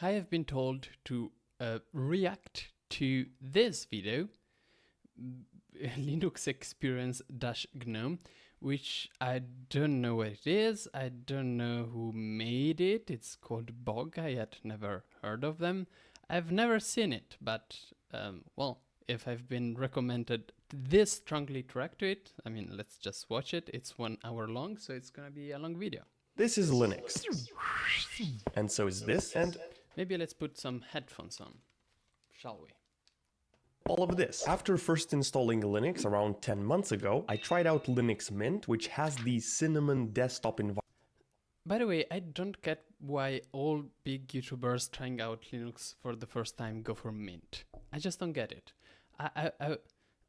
I have been told to react to this video, Linux Experience -Gnome, which I don't know what it is. I don't know who made it. It's called Bog. I had never heard of them. I've never seen it, but well, if I've been recommended this strongly to react to it, I mean, let's just watch it. It's 1 hour long, so it's gonna be a long video. This is Linux. And so is this, and maybe let's put some headphones on, shall we? all of this. After first installing Linux around 10 months ago, I tried out Linux Mint, which has the Cinnamon desktop environment. By the way, I don't get why all big YouTubers trying out Linux for the first time go for Mint. I just don't get it.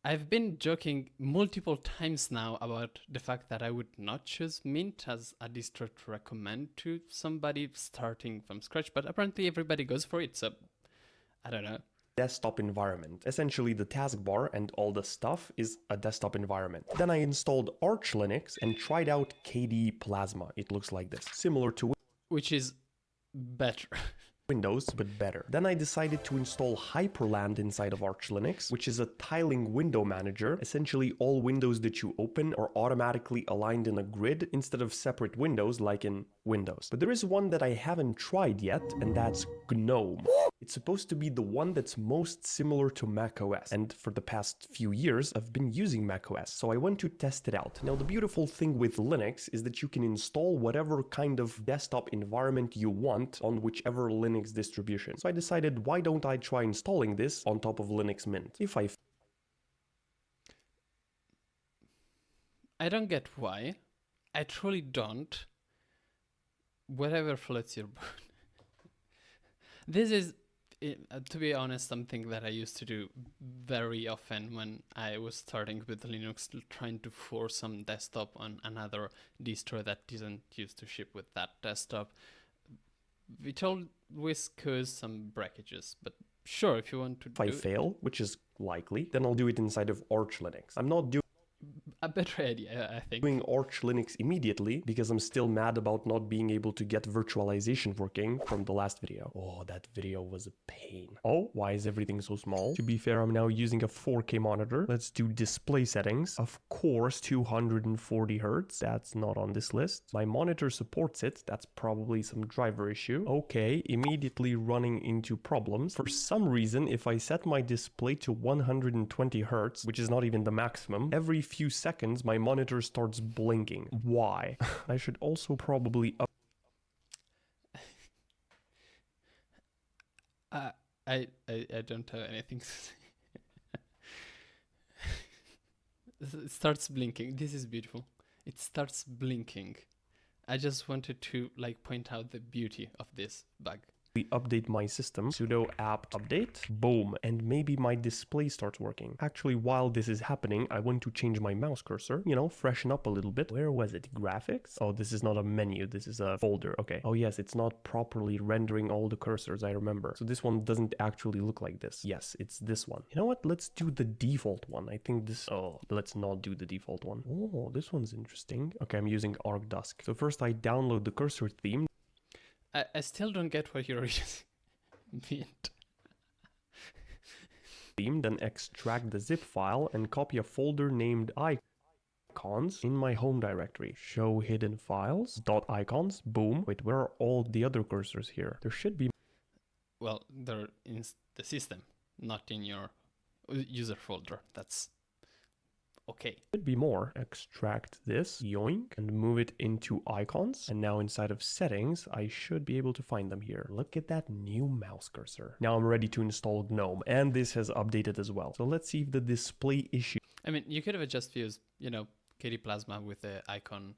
I've been joking multiple times now about the fact that I would not choose Mint as a distro to recommend to somebody starting from scratch, but apparently everybody goes for it, so I don't know. Desktop environment. Essentially, the taskbar and all the stuff is a desktop environment. Then I installed Arch Linux and tried out KDE Plasma. It looks like this, similar to which is better. Windows, but better. Then I decided to install Hyperland inside of Arch Linux, which is a tiling window manager. Essentially, all windows that you open are automatically aligned in a grid instead of separate windows like in Windows. But there is one that I haven't tried yet, and that's Gnome. It's supposed to be the one that's most similar to macOS, and for the past few years I've been using macOS, so I went to test it out. Now the beautiful thing with Linux is that you can install whatever kind of desktop environment you want on whichever Linux distribution. So I decided, why don't I try installing this on top of Linux Mint? I don't get why. I truly don't. Whatever floats your boat. This is, to be honest, something that I used to do very often when I was starting with Linux, trying to force some desktop on another distro that didn't used to ship with that desktop. It always cause some breakages, but sure, if you want to If I fail, which is likely, then I'll do it inside of Arch Linux. I'm not doing a better idea, I think. Doing Arch Linux immediately because I'm still mad about not being able to get virtualization working from the last video. Oh, that video was a pain. Oh, why is everything so small? To be fair, I'm now using a 4K monitor. Let's do display settings. Of course, 240 Hz. That's not on this list. My monitor supports it. That's probably some driver issue. Okay, immediately running into problems. For some reason, if I set my display to 120 Hz, which is not even the maximum, every few seconds my monitor starts blinking. Why? I should also probably I don't have anything to say. It starts blinking. This is beautiful. It starts blinking. I just wanted to point out the beauty of this bug. Update my system, sudo apt update, boom, and maybe my display starts working. Actually, while this is happening, I want to change my mouse cursor, you know, freshen up a little bit. Where was it? Graphics? Oh, this is not a menu, this is a folder. Okay. Oh yes, it's not properly rendering all the cursors, I remember. So this one doesn't actually look like this. Yes, it's this one. You know what? Let's do the default one. I think this... Oh, let's not do the default one. Oh, this one's interesting. Okay, I'm using ArcDusk. So first I download the cursor theme. I still don't get what you're using. Mint. Then extract the zip file and copy a folder named icons in my home directory. Show hidden files, .icons, boom. Wait, where are all the other cursors here? There should be... Well, they're in the system, not in your user folder. That's okay. Should be more. Extract this, yoink, and move it into icons. And now inside of settings, I should be able to find them here. Look at that new mouse cursor. Now I'm ready to install Gnome, and this has updated as well. So let's see if the display issue... I mean, you could have just used, you know, KDE Plasma with the icon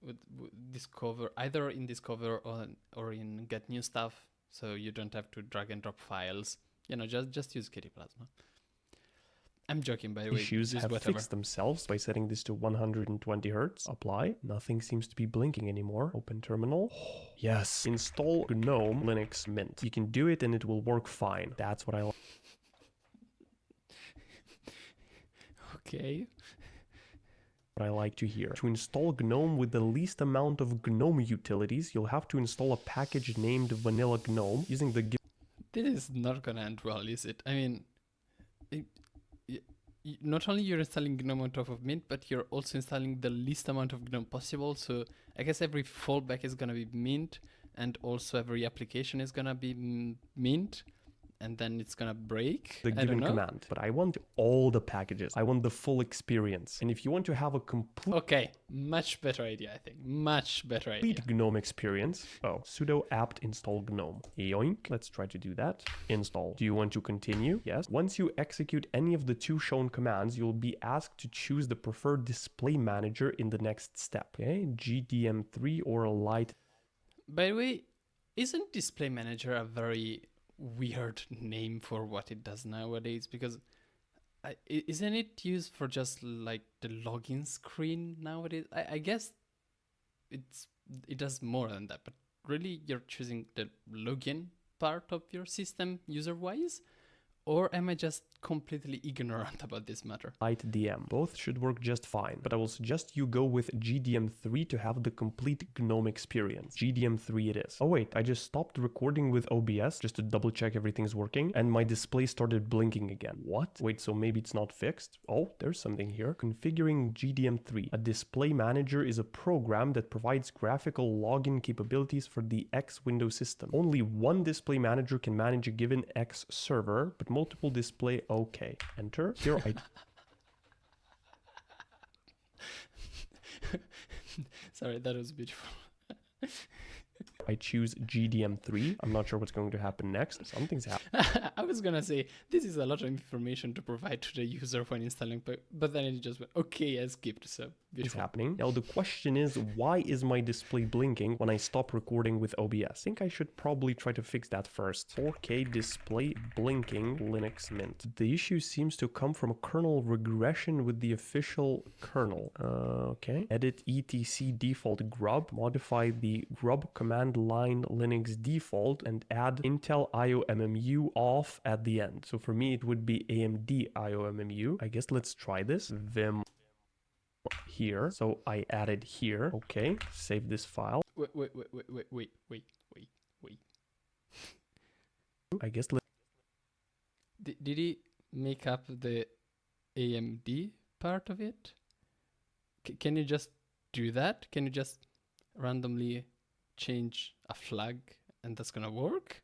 with Discover, either in Discover or in Get New Stuff, so you don't have to drag and drop files. You know, just use KDE Plasma. I'm joking, by the way. Issues have fixed themselves by setting this to 120 Hz. Apply. Nothing seems to be blinking anymore. Open terminal. Oh, yes. Install Gnome Linux Mint. You can do it and it will work fine. That's what I like. Okay. what I like to hear. To install GNOME with the least amount of GNOME utilities, you'll have to install a package named Vanilla GNOME using the This is not gonna end well, is it? I mean, it, not only you're installing GNOME on top of Mint, but you're also installing the least amount of GNOME possible. So I guess every fallback is gonna be Mint, and also every application is gonna be Mint. And then it's gonna break. the given command. But I want all the packages. I want the full experience. And if you want to have a complete Okay, much better idea, I think. Much better idea. GNOME experience, sudo apt install GNOME. Yoink, let's try to do that. Install. Do you want to continue? Yes. Once you execute any of the two shown commands, you'll be asked to choose the preferred display manager in the next step. Okay, GDM3 or Light. By the way, isn't display manager a very weird name for what it does nowadays? Because isn't it used for just like the login screen nowadays? I guess it does more than that, but really you're choosing the login part of your system user wise? Or am I just completely ignorant about this matter? Light DM. Both should work just fine, but I will suggest you go with GDM3 to have the complete GNOME experience. GDM3 it is. Oh wait, I just stopped recording with OBS just to double check everything's working, and my display started blinking again. What? Wait, so maybe it's not fixed? Oh, there's something here. Configuring GDM3. A display manager is a program that provides graphical login capabilities for the X Windows system. Only one display manager can manage a given X server, but multiple display. Okay, enter. Here I Sorry, that was beautiful. I choose GDM3. I'm not sure what's going to happen next. Something's happening. I was gonna say, this is a lot of information to provide to the user when installing, but then it just went, okay, I skipped, so beautiful. It's happening. Now the question is, why is my display blinking when I stop recording with OBS? I think I should probably try to fix that first. 4K display blinking Linux Mint. The issue seems to come from a kernel regression with the official kernel. Okay. Edit etc default grub. Modify the grub command line Linux default and add Intel IOMMU off at the end. So for me, it would be AMD IOMMU. I guess let's try this. Vim here. So I added here. Okay. Save this file. Wait. I guess Did he make up the AMD part of it? Can you just do that? Can you just randomly change a flag and that's gonna work?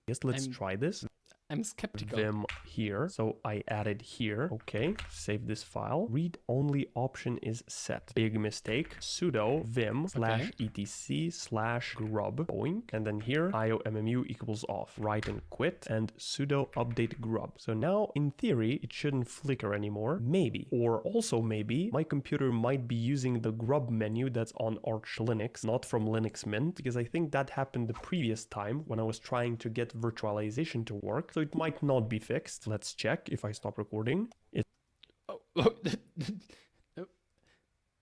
Yes, let's try this. I'm skeptical. Vim here. So I added here. Okay. Save this file. Read only option is set. Big mistake. Sudo vim /etc/grub. Boink. And then here IOMMU equals off. Write and quit. And sudo update grub. So now in theory, it shouldn't flicker anymore. Maybe. Or also maybe my computer might be using the grub menu that's on Arch Linux, not from Linux Mint, because I think that happened the previous time when I was trying to get virtualization to work. So it might not be fixed. Let's check if I stop recording.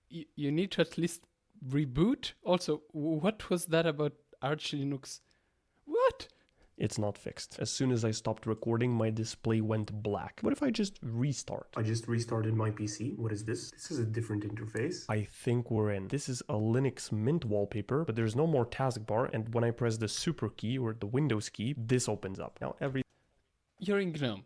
You need to at least reboot. Also, what was that about Arch Linux? What? It's not fixed. As soon as I stopped recording, my display went black. What if I just restart? I just restarted my PC. What is this? This is a different interface. I think we're in. This is a Linux Mint wallpaper, but there's no more taskbar. And when I press the super key or the Windows key, this opens up. Now You're in GNOME.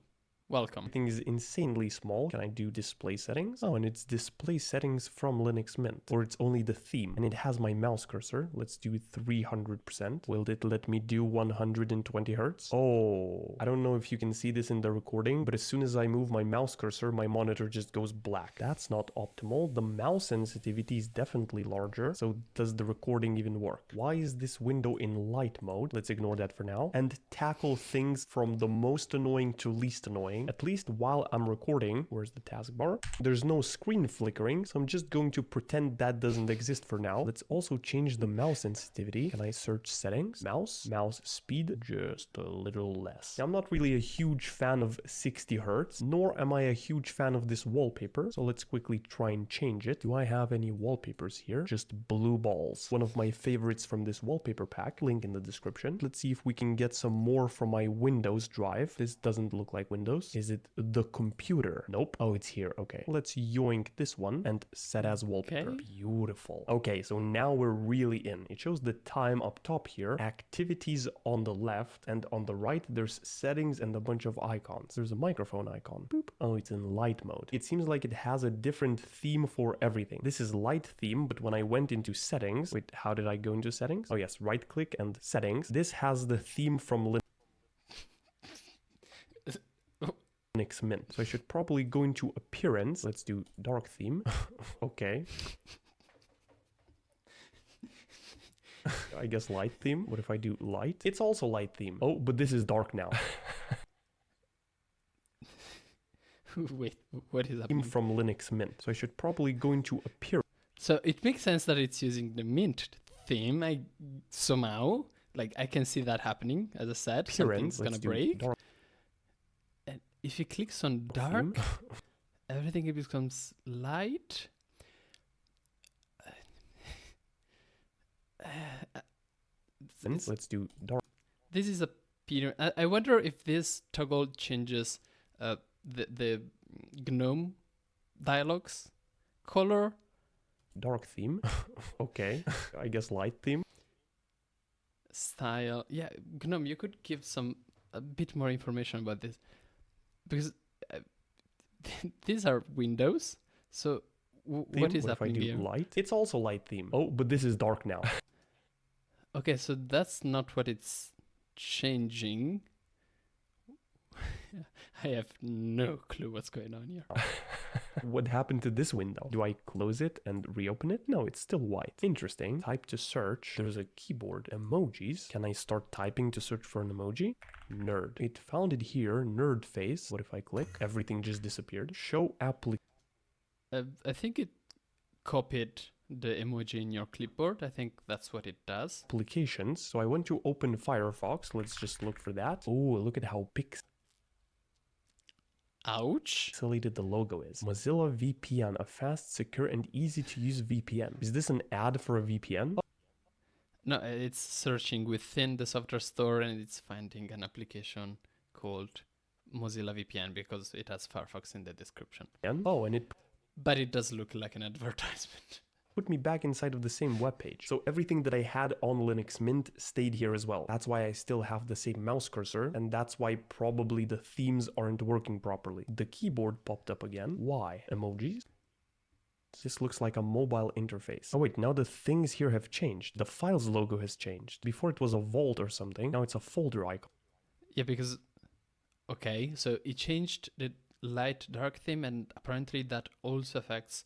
Welcome. Everything is insanely small. Can I do display settings? Oh, and it's display settings from Linux Mint. Or it's only the theme. And it has my mouse cursor. Let's do 300%. Will it let me do 120 Hertz? Oh, I don't know if you can see this in the recording, but as soon as I move my mouse cursor, my monitor just goes black. That's not optimal. The mouse sensitivity is definitely larger. So does the recording even work? Why is this window in light mode? Let's ignore that for now. And tackle things from the most annoying to least annoying. At least while I'm recording. Where's the taskbar? There's no screen flickering, so I'm just going to pretend that doesn't exist for now. Let's also change the mouse sensitivity. Can I search settings? Mouse speed, just a little less. Now, I'm not really a huge fan of 60 Hertz, nor am I a huge fan of this wallpaper. So let's quickly try and change it. Do I have any wallpapers here? Just blue balls. One of my favorites from this wallpaper pack, link in the description. Let's see if we can get some more from my Windows drive. This doesn't look like Windows. Is it the computer? Nope. Oh, it's here. Okay. Let's yoink this one and set as wallpaper. Okay. Beautiful. Okay, so now we're really in. It shows the time up top here, activities on the left, and on the right there's settings and a bunch of icons. There's a microphone icon. Boop. Oh, it's in light mode. It seems like it has a different theme for everything. This is light theme, but when I went into settings, wait, how did I go into settings? Oh yes, right click and settings. This has the theme from Linux Mint. So I should probably go into appearance. Let's do dark theme. Okay. I guess light theme. What if I do light? It's also light theme. Oh, but this is dark now. Wait, what is Theme happening? from Linux Mint. So I should probably go into appearance. So it makes sense that it's using the Mint theme. Somehow, like I can see that happening. As I said, something's gonna break. Dark And if he clicks on dark, everything becomes light. Let's do dark. This is a Peter. I wonder if this toggle changes the Gnome dialogues color. Dark theme. Okay. I guess light theme. Style. Yeah, Gnome, you could give a bit more information about this, because these are windows. So what is happening if I do here? light? It's also light theme. Oh, but this is dark now. Okay, so that's not what it's changing. I have no clue what's going on here. What happened to this window? Do I close it and reopen it? No, it's still white. Interesting. Type to search. There's a keyboard. Emojis. Can I start typing to search for an emoji? Nerd. It found it here. Nerd face. What if I click? Everything just disappeared. Show application. I think it copied the emoji in your clipboard. I think that's what it does. Applications. So I went to open Firefox. Let's just look for that. Oh, look at how Ouch. pixelated the logo is. Mozilla VPN, a fast, secure, and easy to use VPN. Is this an ad for a VPN? No, it's searching within the software store and it's finding an application called Mozilla VPN because it has Firefox in the description. Oh, and it But it does look like an advertisement. put me back inside of the same web page. So everything that I had on Linux Mint stayed here as well. That's why I still have the same mouse cursor, and that's why probably the themes aren't working properly. The keyboard popped up again. Why? Emojis? This looks like a mobile interface. Oh wait, now the things here have changed. The files logo has changed. Before it was a vault or something, now it's a folder icon. Yeah, because, okay, so it changed the light dark theme, and apparently that also affects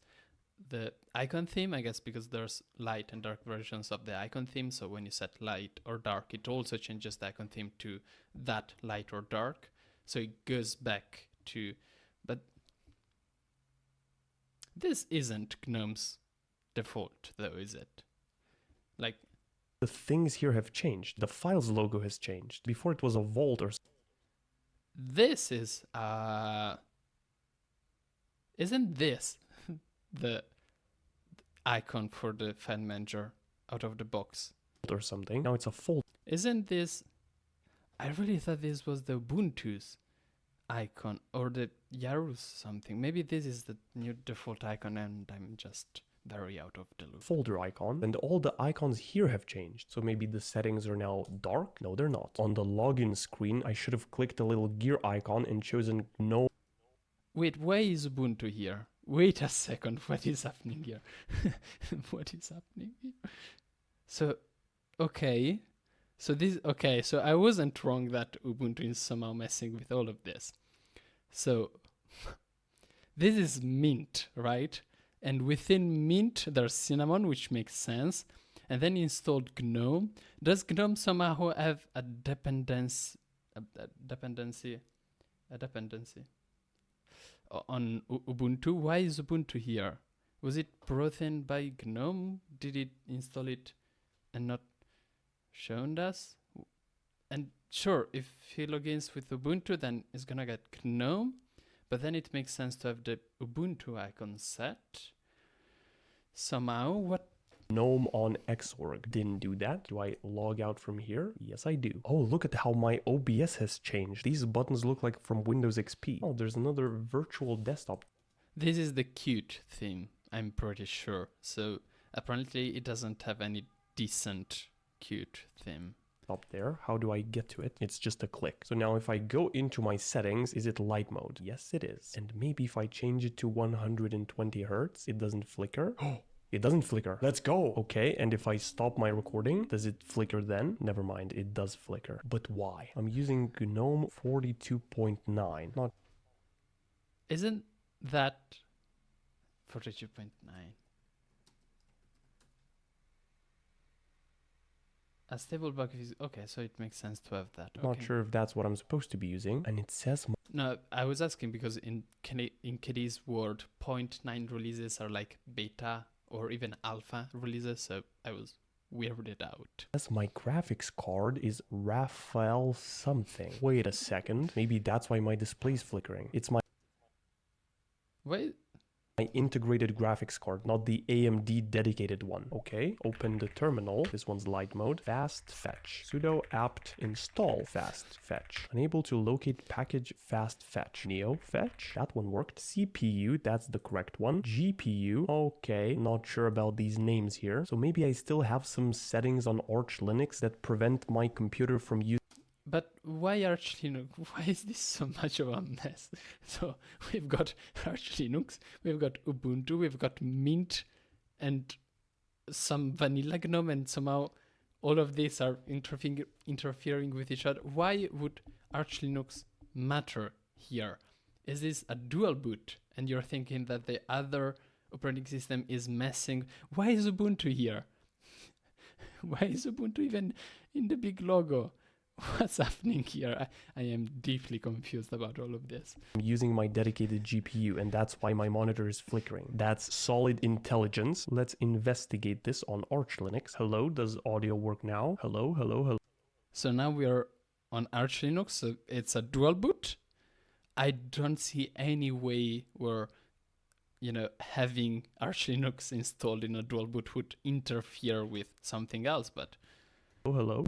the icon theme, I guess, because there's light and dark versions of the icon theme. So when you set light or dark, it also changes the icon theme to that light or dark. So it goes back to, but this isn't Gnome's default though, is it? Like, The things here have changed. The files logo has changed. Before it was a vault or this is, isn't this the icon for the file manager out of the box? or something. Now it's a folder. Isn't this, I really thought this was the Ubuntu's icon or the Yaru's something. Maybe this is the new default icon and I'm just very out of the loop. Folder icon, and all the icons here have changed. So maybe the settings are now dark? No, they're not. On the login screen, I should have clicked the little gear icon and chosen Gnome. Wait, why is Ubuntu here? Wait a second, what is happening here? What is happening here? So, okay. So this, okay, so I wasn't wrong that Ubuntu is somehow messing with all of this. So, this is Mint, right? And within Mint, there's Cinnamon, which makes sense. And then you installed Gnome. Does Gnome somehow have a dependency on Ubuntu? Why is Ubuntu here? Was it brought in by Gnome? Did it install it and not shown us? And sure, if he logins with Ubuntu, then it's gonna get Gnome. But then it makes sense to have the Ubuntu icon set. Somehow, what? Gnome on Xorg. Didn't do that. Do I log out from here? Yes, I do. Oh, look at how my OBS has changed. These buttons look like from Windows XP. Oh, there's another virtual desktop. This is the Qt theme, I'm pretty sure. So apparently it doesn't have any decent Qt theme. Up there. How do I get to it? It's just a click. So now if I go into my settings, is it light mode? Yes, it is. And maybe if I change it to 120 Hertz, it doesn't flicker. Oh, it doesn't flicker. Let's go. Okay, and if I stop my recording, does it flicker then? Never mind, it does flicker. But why? I'm using Gnome 42.9. Not. Isn't that 42.9? A stable bug is okay, so it makes sense to have that. Okay. Not sure if that's what I'm supposed to be using. And it says. No, I was asking because in KD's world, 0.9 releases are like beta or even alpha releases, so I was weirded out. My graphics card is Raphael something. Wait a second. Maybe that's why my display is flickering. It's my integrated graphics card, not the AMD dedicated one. Okay, open the terminal. This one's light mode. Fast fetch. Sudo apt install fast fetch. Unable to locate package fast fetch. Neo fetch. That one worked. CPU, that's the correct one. GPU. Okay, not sure about these names here. So maybe I still have some settings on Arch Linux that prevent my computer from using. But why Arch Linux? Why is this so much of a mess? So we've got Arch Linux, we've got Ubuntu, we've got Mint, and some vanilla GNOME, and somehow all of these are interfering with each other. Why would Arch Linux matter here? Is this a dual boot? And you're thinking that the other operating system is messing. Why is Ubuntu here? Why is Ubuntu even in the big logo? What's happening here? I am deeply confused about all of this. I'm using my dedicated GPU, and that's why my monitor is flickering. That's solid intelligence. Let's investigate this on Arch Linux. Hello, does audio work now? Hello, hello, hello. So now we are on Arch Linux, so it's a dual boot. I don't see any way where, having Arch Linux installed in a dual boot would interfere with something else, but... Oh, hello.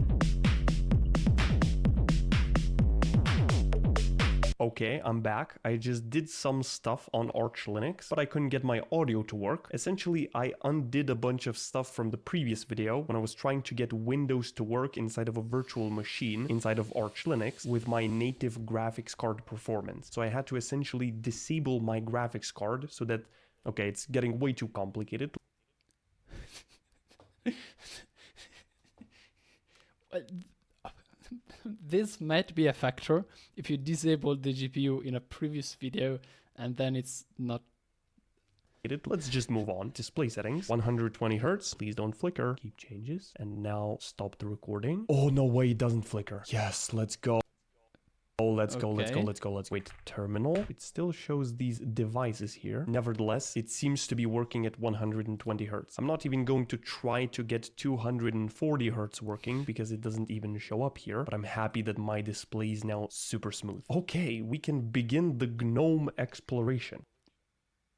Okay, I'm back. I just did some stuff on Arch Linux, but I couldn't get my audio to work. Essentially, I undid a bunch of stuff from the previous video when I was trying to get Windows to work inside of a virtual machine inside of Arch Linux with my native graphics card performance. So I had to essentially disable my graphics card so that, okay, it's getting way too complicated. This might be a factor if you disabled the GPU in a previous video and then it's not. Let's just move on. Display settings, 120 Hertz. Please don't flicker. Keep changes. And now stop the recording. Oh, no way, it doesn't flicker. Yes, let's go. Oh, let's go. Wait, terminal. It still shows these devices here. Nevertheless, it seems to be working at 120 Hertz. I'm not even going to try to get 240 Hertz working because it doesn't even show up here, but I'm happy that my display is now super smooth. Okay, we can begin the GNOME exploration.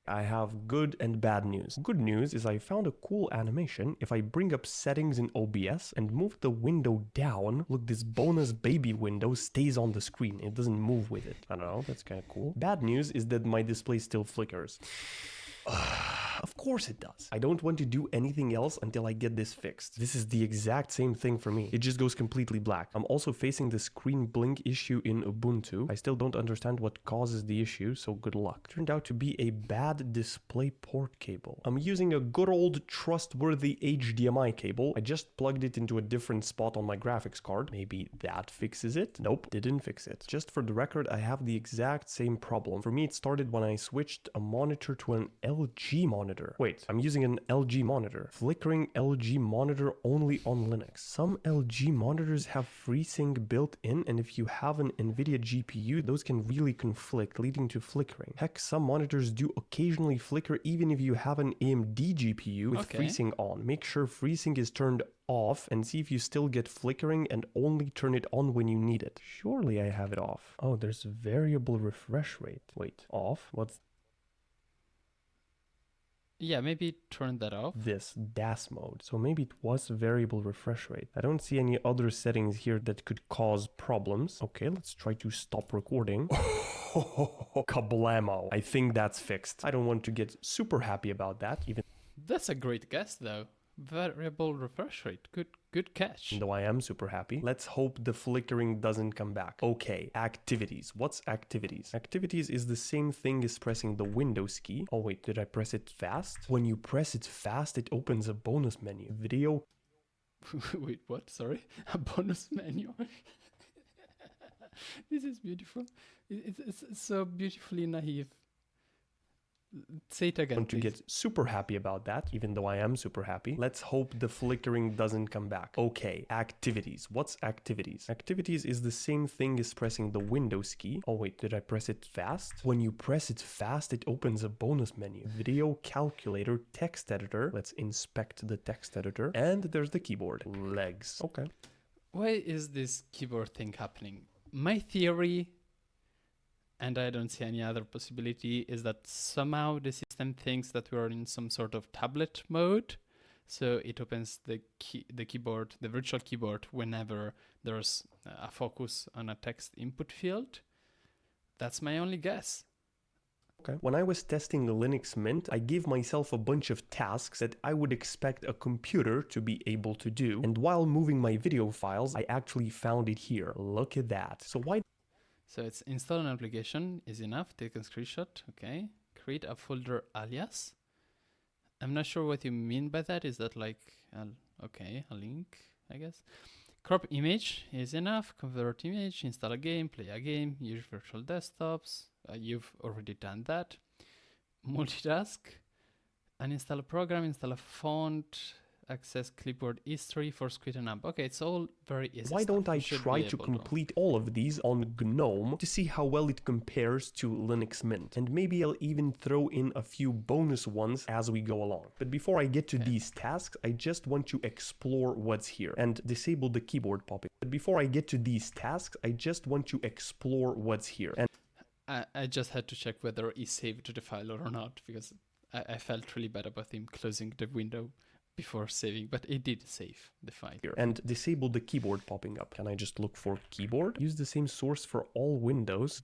I have good and bad news. Good news is I found a cool animation. If I bring up settings in OBS and move the window down, look, this bonus baby window stays on the screen. It doesn't move with it. I don't know, that's kind of cool. Bad news is that my display still flickers. Of course it does. I don't want to do anything else until I get this fixed. This is the exact same thing for me. It just goes completely black. I'm also facing the screen blink issue in Ubuntu. I still don't understand what causes the issue, so good luck. Turned out to be a bad display port cable. I'm using a good old trustworthy HDMI cable. I just plugged it into a different spot on my graphics card. Maybe that fixes it? Nope, didn't fix it. Just for the record, I have the exact same problem. For me, it started when I switched a monitor to an LG monitor. Wait, I'm using an LG monitor. Flickering LG monitor only on Linux. Some LG monitors have FreeSync built in, and if you have an NVIDIA GPU, those can really conflict, leading to flickering. Heck, some monitors do occasionally flicker even if you have an AMD GPU with FreeSync on. Make sure FreeSync is turned off and see if you still get flickering and only turn it on when you need it. Surely I have it off. Oh, there's variable refresh rate. Wait, off? What's Yeah, maybe turn that off. This DAS mode. So maybe it was variable refresh rate. I don't see any other settings here that could cause problems. Okay, let's try to stop recording. Kablamo. I think that's fixed. I don't want to get super happy about that, even That's a great guess, though. Variable refresh rate. Good catch. though I am super happy. Let's hope the flickering doesn't come back. Okay, activities. What's activities? Activities is the same thing as pressing the Windows key. Oh wait, did I press it fast? When you press it fast, it opens a bonus menu. Video. Wait, what? Sorry? A bonus menu? This is beautiful. It's so beautifully naive. Say it again, Want to please. get super happy about that, even though I am super happy. Let's hope the flickering doesn't come back. Okay, activities. What's activities? Activities is the same thing as pressing the Windows key. Oh wait, did I press it fast? When you press it fast, it opens a bonus menu. Video, calculator, text editor. Let's inspect the text editor. And there's the keyboard. Legs. Okay. Why is this keyboard thing happening? My theory, and I don't see any other possibility, is that somehow the system thinks that we're in some sort of tablet mode. So it opens the keyboard, the virtual keyboard, whenever there's a focus on a text input field. That's my only guess. Okay. When I was testing the Linux Mint, I gave myself a bunch of tasks that I would expect a computer to be able to do. And while moving my video files, I actually found it here. Look at that. So why? So it's install an application is enough. Take a screenshot. Okay. Create a folder alias. I'm not sure what you mean by that. Is that like, a link, I guess? Crop image is enough. Convert image, install a game, play a game, use virtual desktops. You've already done that. Multitask, uninstall a program, install a font, access clipboard history for Squid and Amp. Okay, it's all very easy. Why don't stuff. I You should try be to able complete all of these on Gnome to see how well it compares to Linux Mint? And maybe I'll even throw in a few bonus ones as we go along. But before I get to these tasks, I just want to explore what's here and disable the keyboard popping. But before I get to these tasks, I just want to explore what's here. And I just had to check whether he saved the file or not, because I felt really bad about him closing the window before saving, but it did save the file. And disable the keyboard popping up. Can I just look for keyboard? Use the same source for all windows.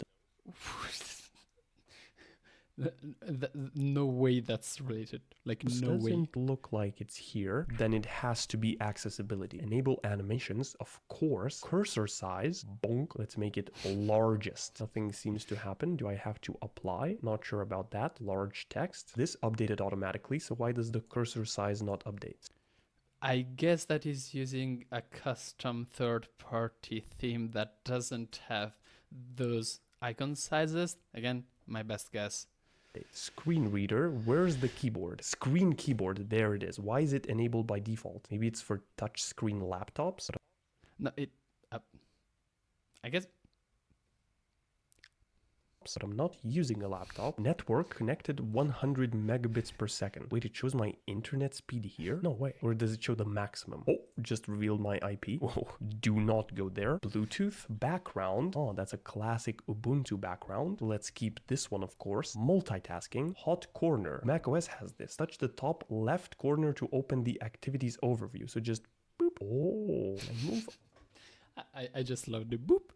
No way that's related. Like, no way. Doesn't look like it's here. Then it has to be accessibility. Enable animations, of course. Cursor size, bonk. Let's make it largest. Nothing seems to happen. Do I have to apply? Not sure about that. Large text. This updated automatically, so why does the cursor size not update? I guess that is using a custom third-party theme that doesn't have those icon sizes. Again, my best guess. Screen reader, where's the keyboard? Screen keyboard, there it is. Why is it enabled by default? Maybe it's for touch screen laptops? No, I guess. But I'm not using a laptop. Network connected 100 megabits per second. Wait, it shows my internet speed here? No way. Or does it show the maximum? Oh, just revealed my IP. Oh, do not go there. Bluetooth background. Oh, that's a classic Ubuntu background. Let's keep this one, of course. Multitasking. Hot corner. macOS has this. Touch the top left corner to open the activities overview. So just boop. Oh, and move. I just love the boop.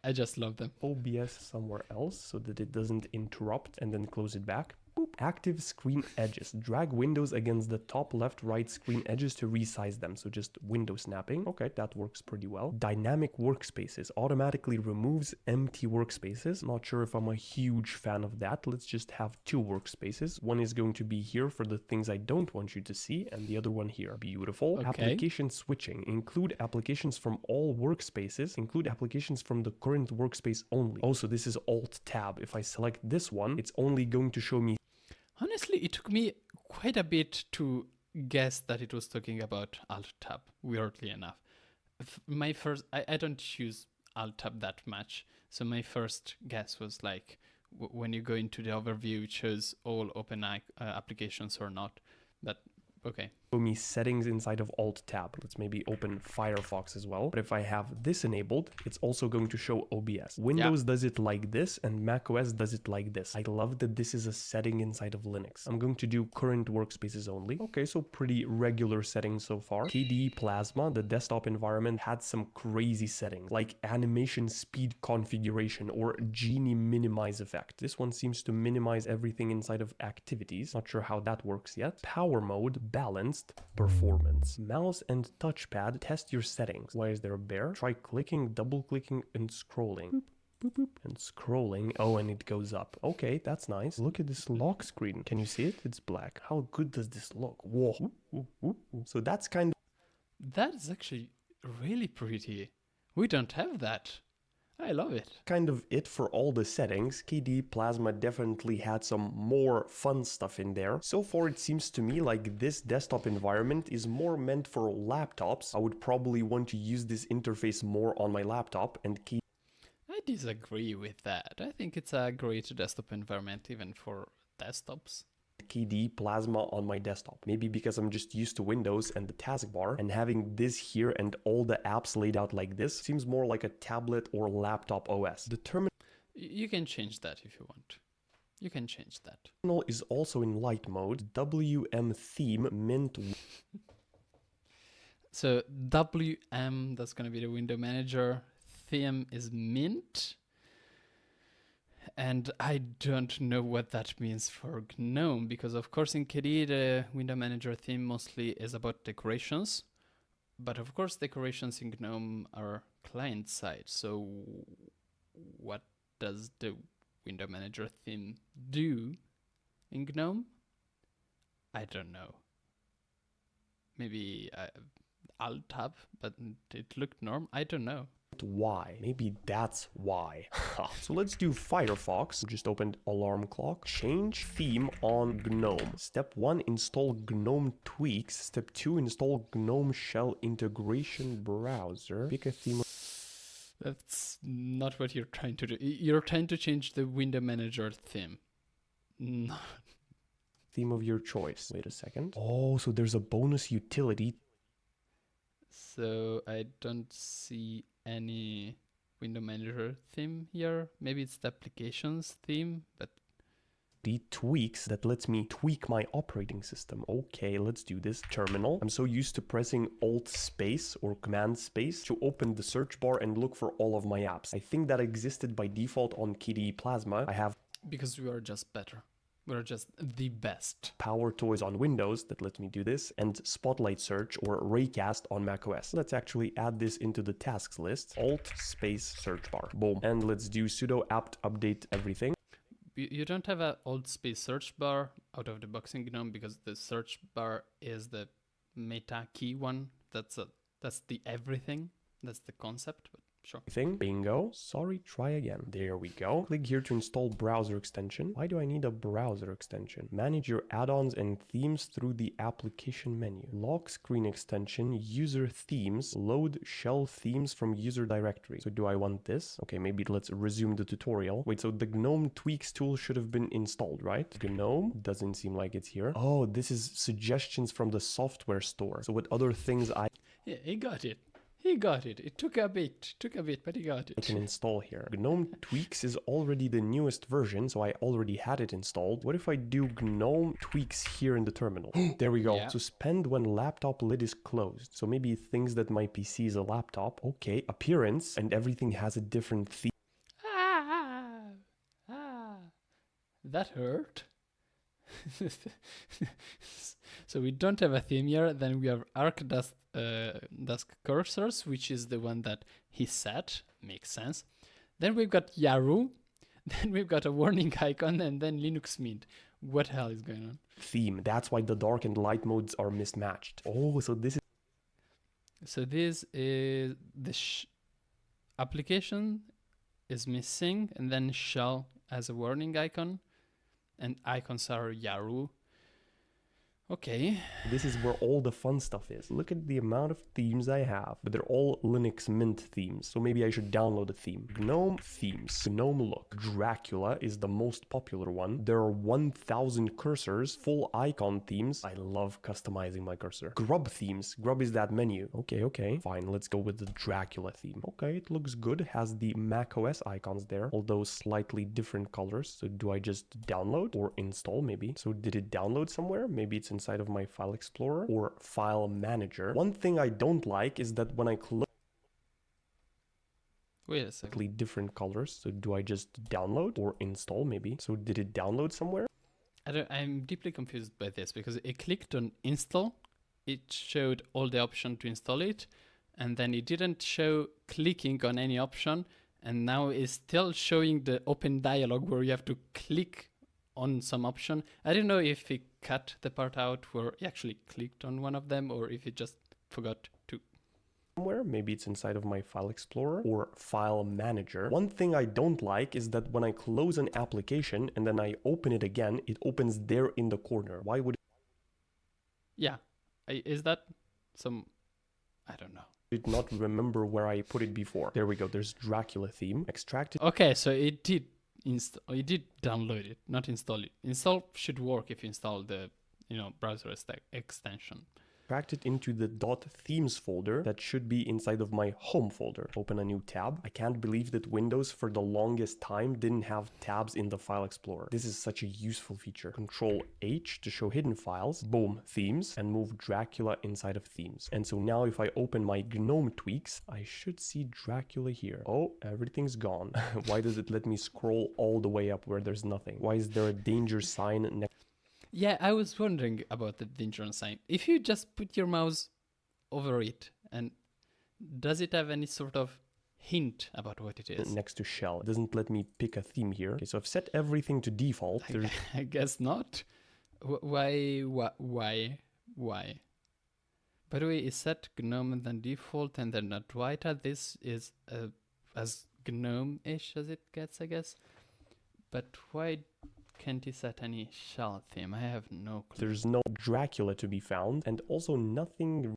I just love them. OBS somewhere else so that it doesn't interrupt, and then close it back. Boop. Active screen edges. Drag windows against the top left right screen edges to resize them. So just window snapping. Okay, that works pretty well. Dynamic workspaces. Automatically removes empty workspaces. Not sure if I'm a huge fan of that. Let's just have two workspaces. One is going to be here for the things I don't want you to see, and the other one here. Beautiful. Okay. Application switching. Include applications from all workspaces. Include applications from the current workspace only. Also, this is Alt Tab. If I select this one, it's only going to show me. Honestly, it took me quite a bit to guess that it was talking about Alt Tab, weirdly enough. My first, I don't use Alt Tab that much, so my first guess was like, when you go into the overview, it shows all open applications or not. But okay, show me settings inside of Alt tab. Let's maybe open Firefox as well. But if I have this enabled, it's also going to show OBS. Windows does it like this and macOS does it like this. I love that this is a setting inside of Linux. I'm going to do current workspaces only. Okay, so pretty regular settings so far. KDE Plasma, the desktop environment, had some crazy settings like animation speed configuration or Genie minimize effect. This one seems to minimize everything inside of activities. Not sure how that works yet. Power mode, balanced, performance. Mouse and touchpad, test your settings. Why is there a bear? Try clicking, double clicking, and scrolling. Boop, boop, boop, and scrolling. Oh, and it goes up. Okay, that's nice. Look at this lock screen. Can you see it? It's black. How good does this look? Whoa. So that's kind of That is actually really pretty. We don't have that. I love it. it for all the settings. KDE Plasma definitely had some more fun stuff in there. So far it seems to me like this desktop environment is more meant for laptops. I would probably want to use this interface more on my laptop, and I disagree with that. I think it's a great desktop environment even for desktops. KDE Plasma on my desktop. Maybe because I'm just used to Windows and the taskbar, and having this here and all the apps laid out like this seems more like a tablet or laptop OS. The You can change that if you want. You can change that. terminal is also in light mode. WM theme mint. So WM, that's going to be the window manager. Theme is Mint. And I don't know what that means for Gnome, because of course in KDE the window manager theme mostly is about decorations. But of course decorations in Gnome are client side. So what does the window manager theme do in Gnome? I don't know. Maybe Alt tab, but it looked normal. I don't know. Why? Maybe that's why. So let's do Firefox. Just opened alarm clock. Change theme on Gnome. Step 1, install Gnome tweaks. Step 2, install Gnome shell integration browser. Pick a theme. That's not what you're trying to do. You're trying to change the window manager theme. No. Theme of your choice. Wait a second. Oh, so there's a bonus utility. So I don't see any window manager theme here. Maybe it's the applications theme, but The tweaks that lets me tweak my operating system. Okay, let's do this. Terminal. I'm so used to pressing Alt space or Command space to open the search bar and look for all of my apps. I think that existed by default on KDE Plasma. I have because we are just better. We're just the best. Power Toys on Windows that lets me do this, and Spotlight Search or Raycast on macOS. Let's actually add this into the tasks list. Alt space search bar. Boom. And let's do sudo apt update everything. You don't have an alt space search bar out of the box in Gnome because the search bar is the meta key one. That's the everything. That's the concept, but sure. Bingo. Sorry, try again. There we go. Click here to install browser extension. Why do I need a browser extension? Manage your add-ons and themes through the application menu. Lock screen extension, user themes, load shell themes from user directory. So do I want this? Okay, maybe let's resume the tutorial. Wait, so the Gnome tweaks tool should have been installed, right? Gnome doesn't seem like it's here. Oh, this is suggestions from the software store. So what other things Yeah, he got it. He got it. It took a bit, but he got I it. can install here. Gnome Tweaks is already the newest version, so I already had it installed. What if I do Gnome Tweaks here in the terminal? There we go. Yeah. Suspend when laptop lid is closed. So maybe things that my PC is a laptop. Okay, appearance, and everything has a different theme. That hurt. So we don't have a theme here. Then we have arc dusk cursors, which is the one that he set. Makes sense. Then we've got Yaru. Then we've got a warning icon, and then Linux Mint. What the hell is going on? Theme. That's why the dark and light modes are mismatched. Oh, so this is So this is the application is missing, and then shell as a warning icon, and icons are Yaru. Okay. This is where all the fun stuff is. Look at the amount of themes I have, but they're all Linux Mint themes, so maybe I should download a theme. Gnome themes. Gnome look. Dracula is the most popular one. There are 1000 cursors, full icon themes. I love customizing my cursor. GRUB themes. GRUB is that menu. Okay. Fine, let's go with the Dracula theme. Okay, it looks good. Has the macOS icons there, although slightly different colors. So do I just download or install maybe? So did it download somewhere? Maybe it's inside of my file explorer or file manager. One thing I don't like is that when I close Wait a second. different colors, so do I just download or install maybe? So did it download somewhere? I'm deeply confused by this because it clicked on install, it showed all the option to install it, and then it didn't show clicking on any option, and now it's still showing the open dialog where you have to click on some option. I don't know if it cut the part out where you actually clicked on one of them or if it just forgot to. Somewhere, maybe it's inside of my file explorer or file manager. One thing I don't like is that when I close an application and then I open it again, it opens there in the corner. Why would Yeah, is that some, I don't know. it not remember where I put it before? There we go, there's Dracula theme. Extract it. Okay, so it did you did download it, not install it. Install should work if you install the, browser extension. Extract it into the .themes folder that should be inside of my home folder. Open a new tab. I can't believe that Windows for the longest time didn't have tabs in the file explorer. This is such a useful feature. Control H to show hidden files. Boom, themes, and move Dracula inside of themes. And so now if I open my Gnome tweaks, I should see Dracula here. Oh, everything's gone. Why does it let me scroll all the way up where there's nothing? Why is there a danger sign next? Yeah, I was wondering about the danger sign. If you just put your mouse over it, and does it have any sort of hint about what it is? Next to shell. It doesn't let me pick a theme here. Okay, so I've set everything to default. I guess not. Why? By the way, is set GNOME and then default and then Adwaita. This is as GNOME-ish as it gets, I guess. But why can't he set any shell theme? I have no clue. There's no Dracula to be found, and also nothing.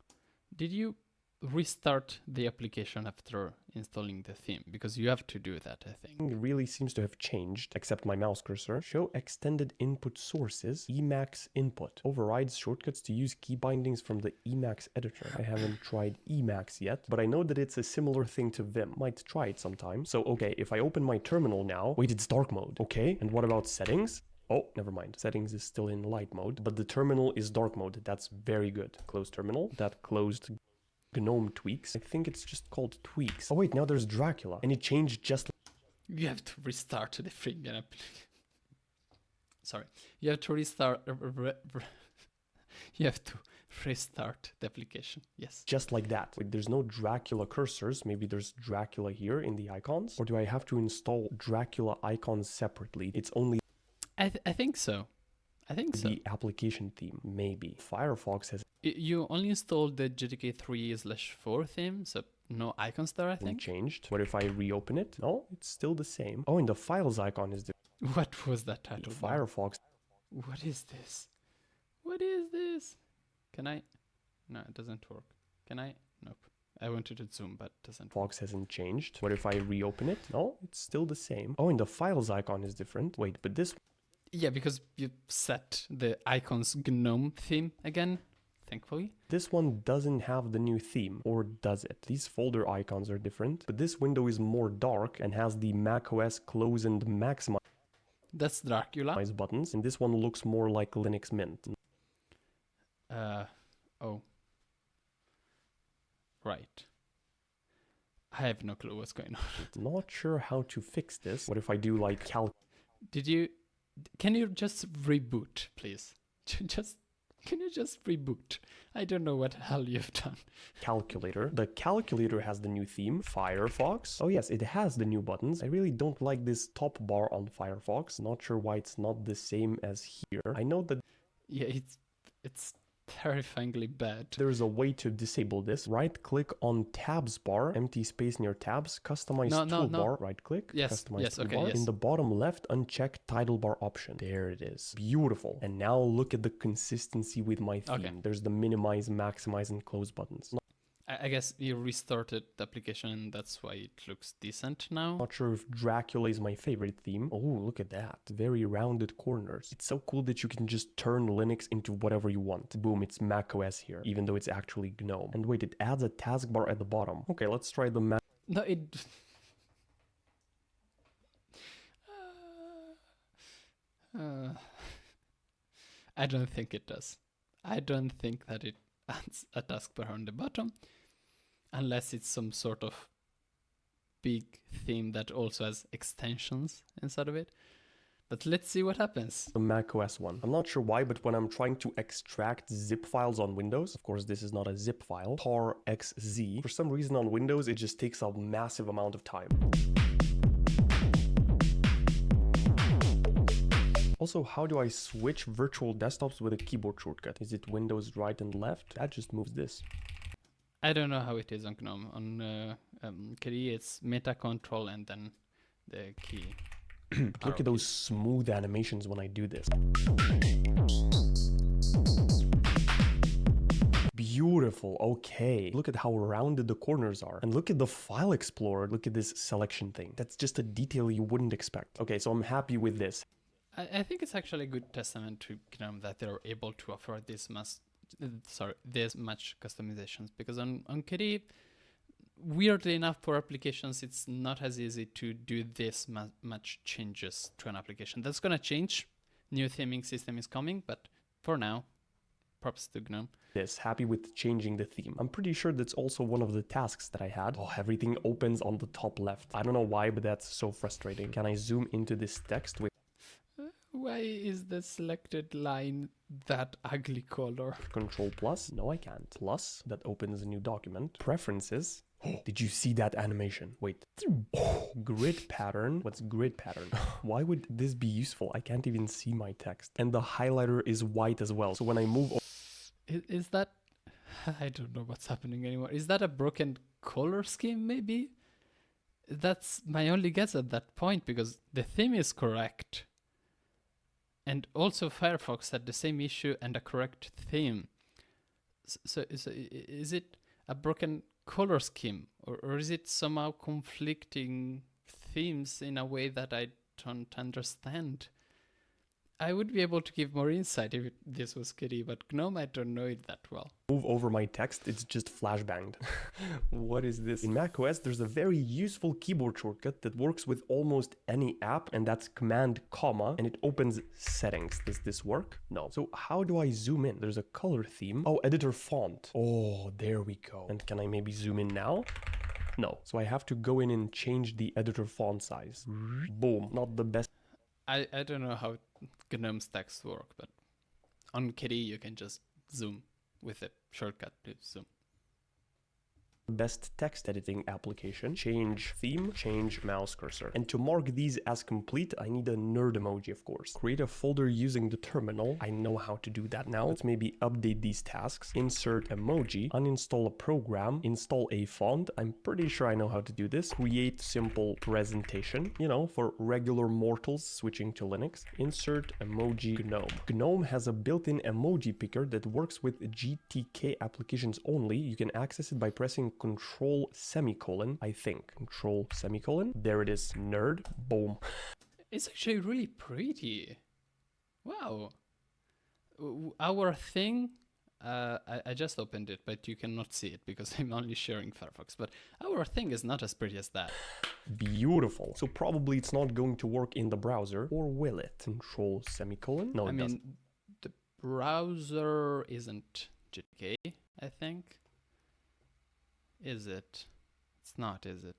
Did you restart the application after installing the theme? Because you have to do that, I think. Really seems to have changed, except my mouse cursor. Show extended input sources, Emacs input. Overrides shortcuts to use key bindings from the Emacs editor. I haven't tried Emacs yet, but I know that it's a similar thing to Vim. Might try it sometime. So, okay, if I open my terminal now, wait, it's dark mode. Okay, and what about settings? Oh, never mind. Settings is still in light mode, but the terminal is dark mode. That's very good. Close terminal. That closed Gnome tweaks. I think it's just called tweaks. Oh wait, now there's Dracula. And it changed just You have to restart the freaking application. Sorry. You have to restart. You have to restart the application. Yes. just like that. Wait, there's no Dracula cursors. Maybe there's Dracula here in the icons. Or do I have to install Dracula icons separately? It's only I think so. I think so. the application theme. Maybe. Firefox has You only installed the GTK 3/4 theme, so no icons there, I think. changed. What if I reopen it? No, it's still the same. Oh, and the files icon is different. What was that title bar? Firefox. What is this? What is this? Can I? No, it doesn't work. Can I? Nope. I wanted to zoom, but it doesn't work. Fox hasn't changed. What if I reopen it? No, it's still the same. Oh, and the files icon is different. Wait, but this Yeah, because you set the icons GNOME theme again, thankfully. one doesn't have the new theme, or does it? These folder icons are different, but this window is more dark and has the macOS close and maximize That's Dracula. buttons, and this one looks more like Linux Mint. Oh. Right. I have no clue what's going on. Not sure how to fix this. What if I do like Can you just reboot, please? Can you just reboot? I don't know what the hell you've done. calculator? The calculator has the new theme. Firefox? Oh yes, it has the new buttons. I really don't like this top bar on Firefox. Not sure why it's not the same as here. I know that Yeah, it's terrifyingly bad. There's a way to disable this. Right click on tabs bar, empty space near tabs, customize toolbar, right click, customize toolbar. In the bottom left, uncheck title bar option. There it is. Beautiful. And now look at the consistency with my theme. There's the minimize, maximize, and close buttons. I guess you restarted the application and that's why it looks decent now. Not sure if Dracula is my favorite theme. Oh, look at that. Very rounded corners. It's so cool that you can just turn Linux into whatever you want. Boom, it's macOS here, even though it's actually Gnome. And wait, it adds a taskbar at the bottom. Okay, let's try the Mac. No, it... I don't think it does. I don't think that it adds a taskbar on the bottom. Unless it's some sort of big theme that also has extensions inside of it. But let's see what happens. The macOS one. I'm not sure why, but when I'm trying to extract zip files on Windows, of course this is not a zip file, tar xz, for some reason on Windows it just takes a massive amount of time. Also, how do I switch virtual desktops with a keyboard shortcut? Is it Windows right and left? That just moves this. I don't know how it is on Gnome. On KDE, it's meta control and then the key. Look at those smooth animations when I do this. Beautiful. Okay. Look at how rounded the corners are. And look at the file explorer. Look at this selection thing. That's just a detail you wouldn't expect. Okay, so I'm happy with this. I think it's actually a good testament to Gnome that they're able to offer this much customizations, because on KDE, weirdly enough, for applications, it's not as easy to do this much changes to an application. That's going to change. New theming system is coming, but for now, props to Gnome. Yes, happy with changing the theme. I'm pretty sure that's also one of the tasks that I had. Oh, everything opens on the top left. I don't know why, but that's so frustrating. Can I zoom into this text with... Why is the selected line that ugly color? Control plus? No, I can't. Plus, that opens a new document. Preferences. Oh, did you see that animation? Wait. Oh, grid pattern. What's grid pattern? Why would this be useful? I can't even see my text. And the highlighter is white as well. So when I move... Is that... I don't know what's happening anymore. Is that a broken color scheme, maybe? That's my only guess at that point, because the theme is correct. And also Firefox had the same issue and a correct theme. So is it a broken color scheme? Or is it somehow conflicting themes in a way that I don't understand? I would be able to give more insight if this was KDE, but Gnome, I don't know it that well. Move over my text, it's just flashbanged. What is this? In macOS, there's a very useful keyboard shortcut that works with almost any app, and that's Command, comma, and it opens settings. Does this work? No. So how do I zoom in? There's a color theme. Oh, editor font. Oh, there we go. And can I maybe zoom in now? No. So I have to go in and change the editor font size. Boom. Not the best. I don't know how Gnome's text work, but on KDE you can just zoom with a shortcut to zoom. Best text editing application. Change theme, change mouse cursor. And to mark these as complete, I need a nerd emoji, of course. Create a folder using the terminal. I know how to do that now. Let's maybe update these tasks. Insert emoji, uninstall a program, install a font. I'm pretty sure I know how to do this. Create simple presentation, you know, for regular mortals switching to Linux. Insert emoji Gnome. Gnome has a built-in emoji picker that works with GTK applications only. You can access it by pressing Control semicolon, I think. Control semicolon. There it is. Nerd. Boom. It's actually really pretty. Wow. Our thing, I just opened it, but you cannot see it because I'm only sharing Firefox. But our thing is not as pretty as that. Beautiful. So probably it's not going to work in the browser, or will it? Control semicolon. No, it doesn't. The browser isn't GTK, I think. Is it? It's not, is it?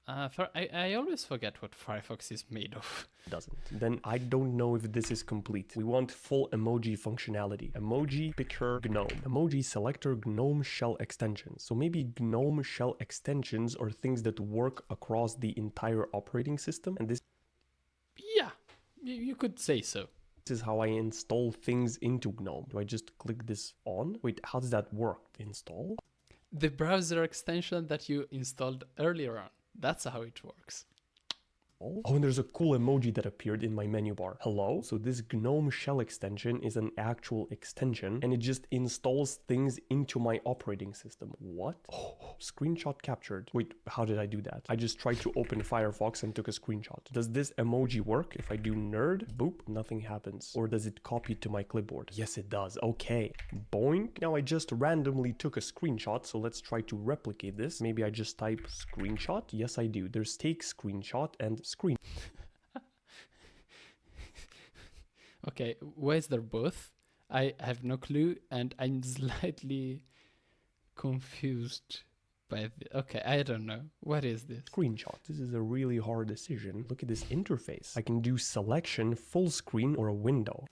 I always forget what Firefox is made of. Doesn't. Then I don't know if this is complete. We want full emoji functionality. Emoji picker Gnome. Emoji selector Gnome shell extensions. So maybe Gnome shell extensions are things that work across the entire operating system. And this... Yeah, you could say so. This is how I install things into GNOME. Do I just click this on? Wait, how does that work? Install? The browser extension that you installed earlier on. That's how it works. Oh, and there's a cool emoji that appeared in my menu bar. Hello? So this GNOME shell extension is an actual extension and it just installs things into my operating system. What? Oh, screenshot captured. Wait, how did I do that? I just tried to open Firefox and took a screenshot. Does this emoji work? If I do nerd, boop, nothing happens. Or does it copy to my clipboard? Yes, it does. Okay. Boink. Now I just randomly took a screenshot, so let's try to replicate this. Maybe I just type screenshot. Yes, I do. There's take screenshot and screen. Okay, why is there both? I have no clue and I'm slightly confused by okay, I don't know. What is this? Screenshot. This is a really hard decision. Look at this interface. I can do selection, full screen, or a window.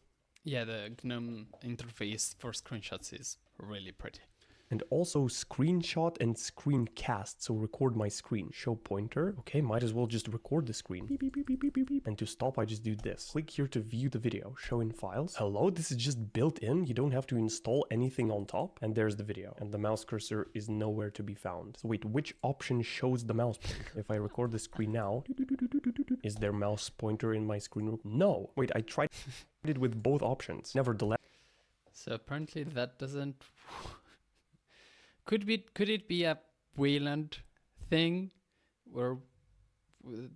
Yeah, the GNOME interface for screenshots is really pretty. And also screenshot and screencast, so record my screen. Show pointer. Okay, might as well just record the screen. Beep, beep, beep, beep, beep, beep, beep. And to stop, I just do this. Click here to view the video. Show in files. Hello, this is just built in. You don't have to install anything on top. And there's the video. And the mouse cursor is nowhere to be found. So wait, which option shows the mouse pointer? If I record the screen now, is there mouse pointer in my screen? No. Wait, I tried it with both options. Nevertheless. So apparently that doesn't... Could it be a Wayland thing where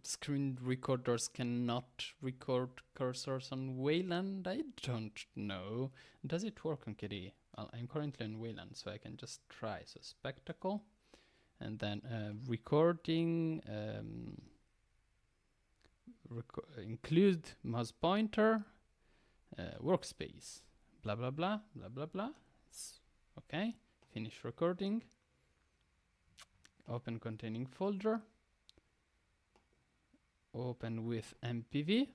screen recorders cannot record cursors on Wayland? I don't know. Does it work on KDE? Well, I'm currently on Wayland, so I can just try. So spectacle, and then recording, include mouse pointer, workspace, blah blah blah blah blah blah. It's okay. Finish recording. Open containing folder. Open with MPV.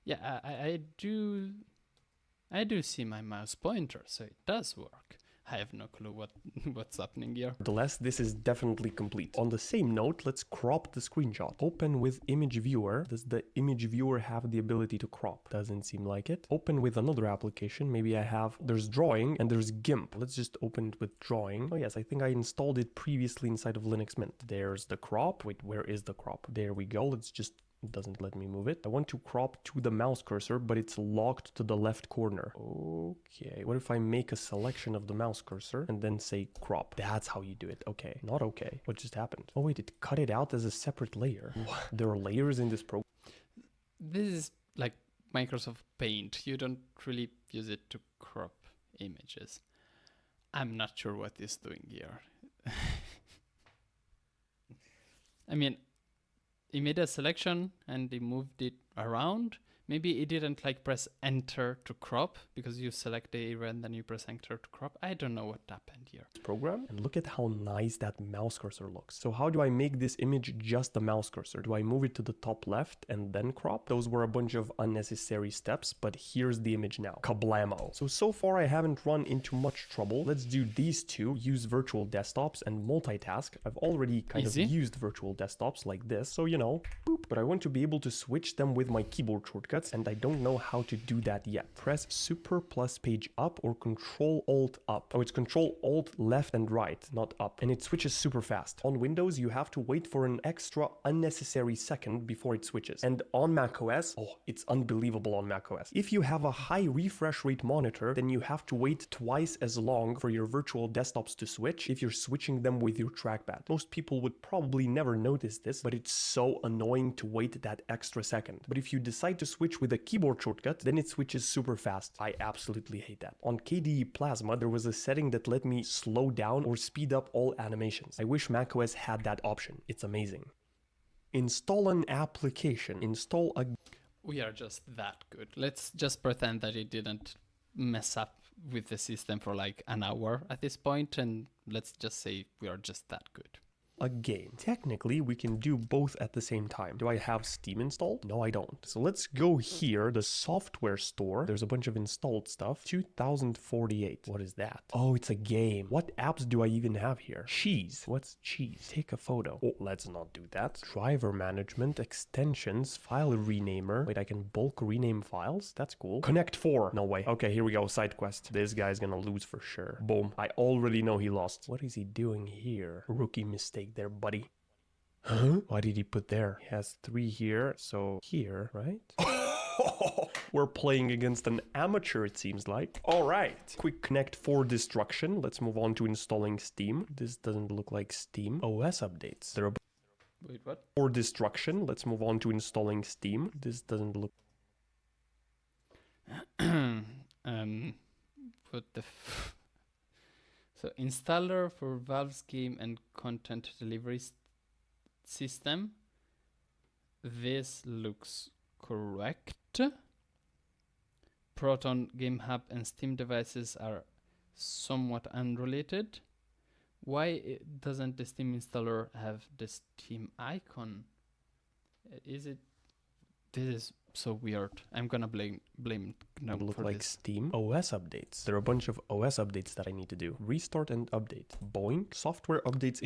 Yeah, I do see my mouse pointer, so it does work. I have no clue what's happening here. Nevertheless, this is definitely complete. On the same note, let's crop the screenshot. Open with image viewer. Does the image viewer have the ability to crop? Doesn't seem like it. Open with another application. Maybe there's drawing and there's GIMP. Let's just open it with drawing. Oh yes, I think I installed it previously inside of Linux Mint. There's the crop. Wait, where is the crop? There we go. Let's just... It doesn't let me move it. I want to crop to the mouse cursor, but it's locked to the left corner. Okay, what if I make a selection of the mouse cursor and then say crop? That's how you do it. Okay, not okay. What just happened? Oh wait, it cut it out as a separate layer. There are layers in this program. This is like Microsoft Paint. You don't really use it to crop images. I'm not sure what it's doing here. I mean, he made a selection and he moved it around. Maybe he didn't like press enter to crop because you select the area and then you press enter to crop. I don't know what happened here. Program, and look at how nice that mouse cursor looks. So how do I make this image just the mouse cursor? Do I move it to the top left and then crop? Those were a bunch of unnecessary steps, but here's the image now. Kablamo. So far I haven't run into much trouble. Let's do these two, use virtual desktops and multitask. I've already kind of used virtual desktops like this, so you know, boop. But I want to be able to switch them with my keyboard shortcut. And I don't know how to do that yet. Press super plus page up or control alt up. Oh, it's control alt left and right, not up. And it switches super fast. On Windows, you have to wait for an extra unnecessary second before it switches. And on macOS, oh, it's unbelievable on macOS. If you have a high refresh rate monitor, then you have to wait twice as long for your virtual desktops to switch if you're switching them with your trackpad. Most people would probably never notice this, but it's so annoying to wait that extra second. But if you decide to switch with a keyboard shortcut, then it switches super fast. I absolutely hate that. On KDE Plasma, there was a setting that let me slow down or speed up all animations. I wish macOS had that option. It's amazing. Install an application. Install a... We are just that good. Let's just pretend that it didn't mess up with the system for like an hour at this point, and let's just say we are just that good. a game. Technically, we can do both at the same time. Do I have Steam installed? No, I don't. So let's go here, the software store. There's a bunch of installed stuff. 2048. What is that? Oh, it's a game. What apps do I even have here? Cheese. What's cheese? Take a photo. Oh, let's not do that. Driver management, extensions, file renamer. Wait, I can bulk rename files? That's cool. Connect 4. No way. Okay, here we go. Side quest. This guy's gonna lose for sure. Boom. I already know he lost. What is he doing here? Rookie mistake there, buddy. Huh? Why did he put there? He has 3 here, so here, right? We're playing against an amateur, it seems like. All right. Quick connect for destruction. Let's move on to installing Steam. This doesn't look like Steam. OS updates. There are Wait, what? for destruction. Let's move on to installing Steam. This doesn't look. What the So installer for Valve's game and content delivery system. This looks correct. Proton, Game Hub, and Steam devices are somewhat unrelated. Why doesn't the Steam installer have the Steam icon? Is it? This is so weird. I'm gonna blame Gnome Look for like this. Steam OS updates. There are a bunch of OS updates that I need to do. Restart and update. Boink. Software updates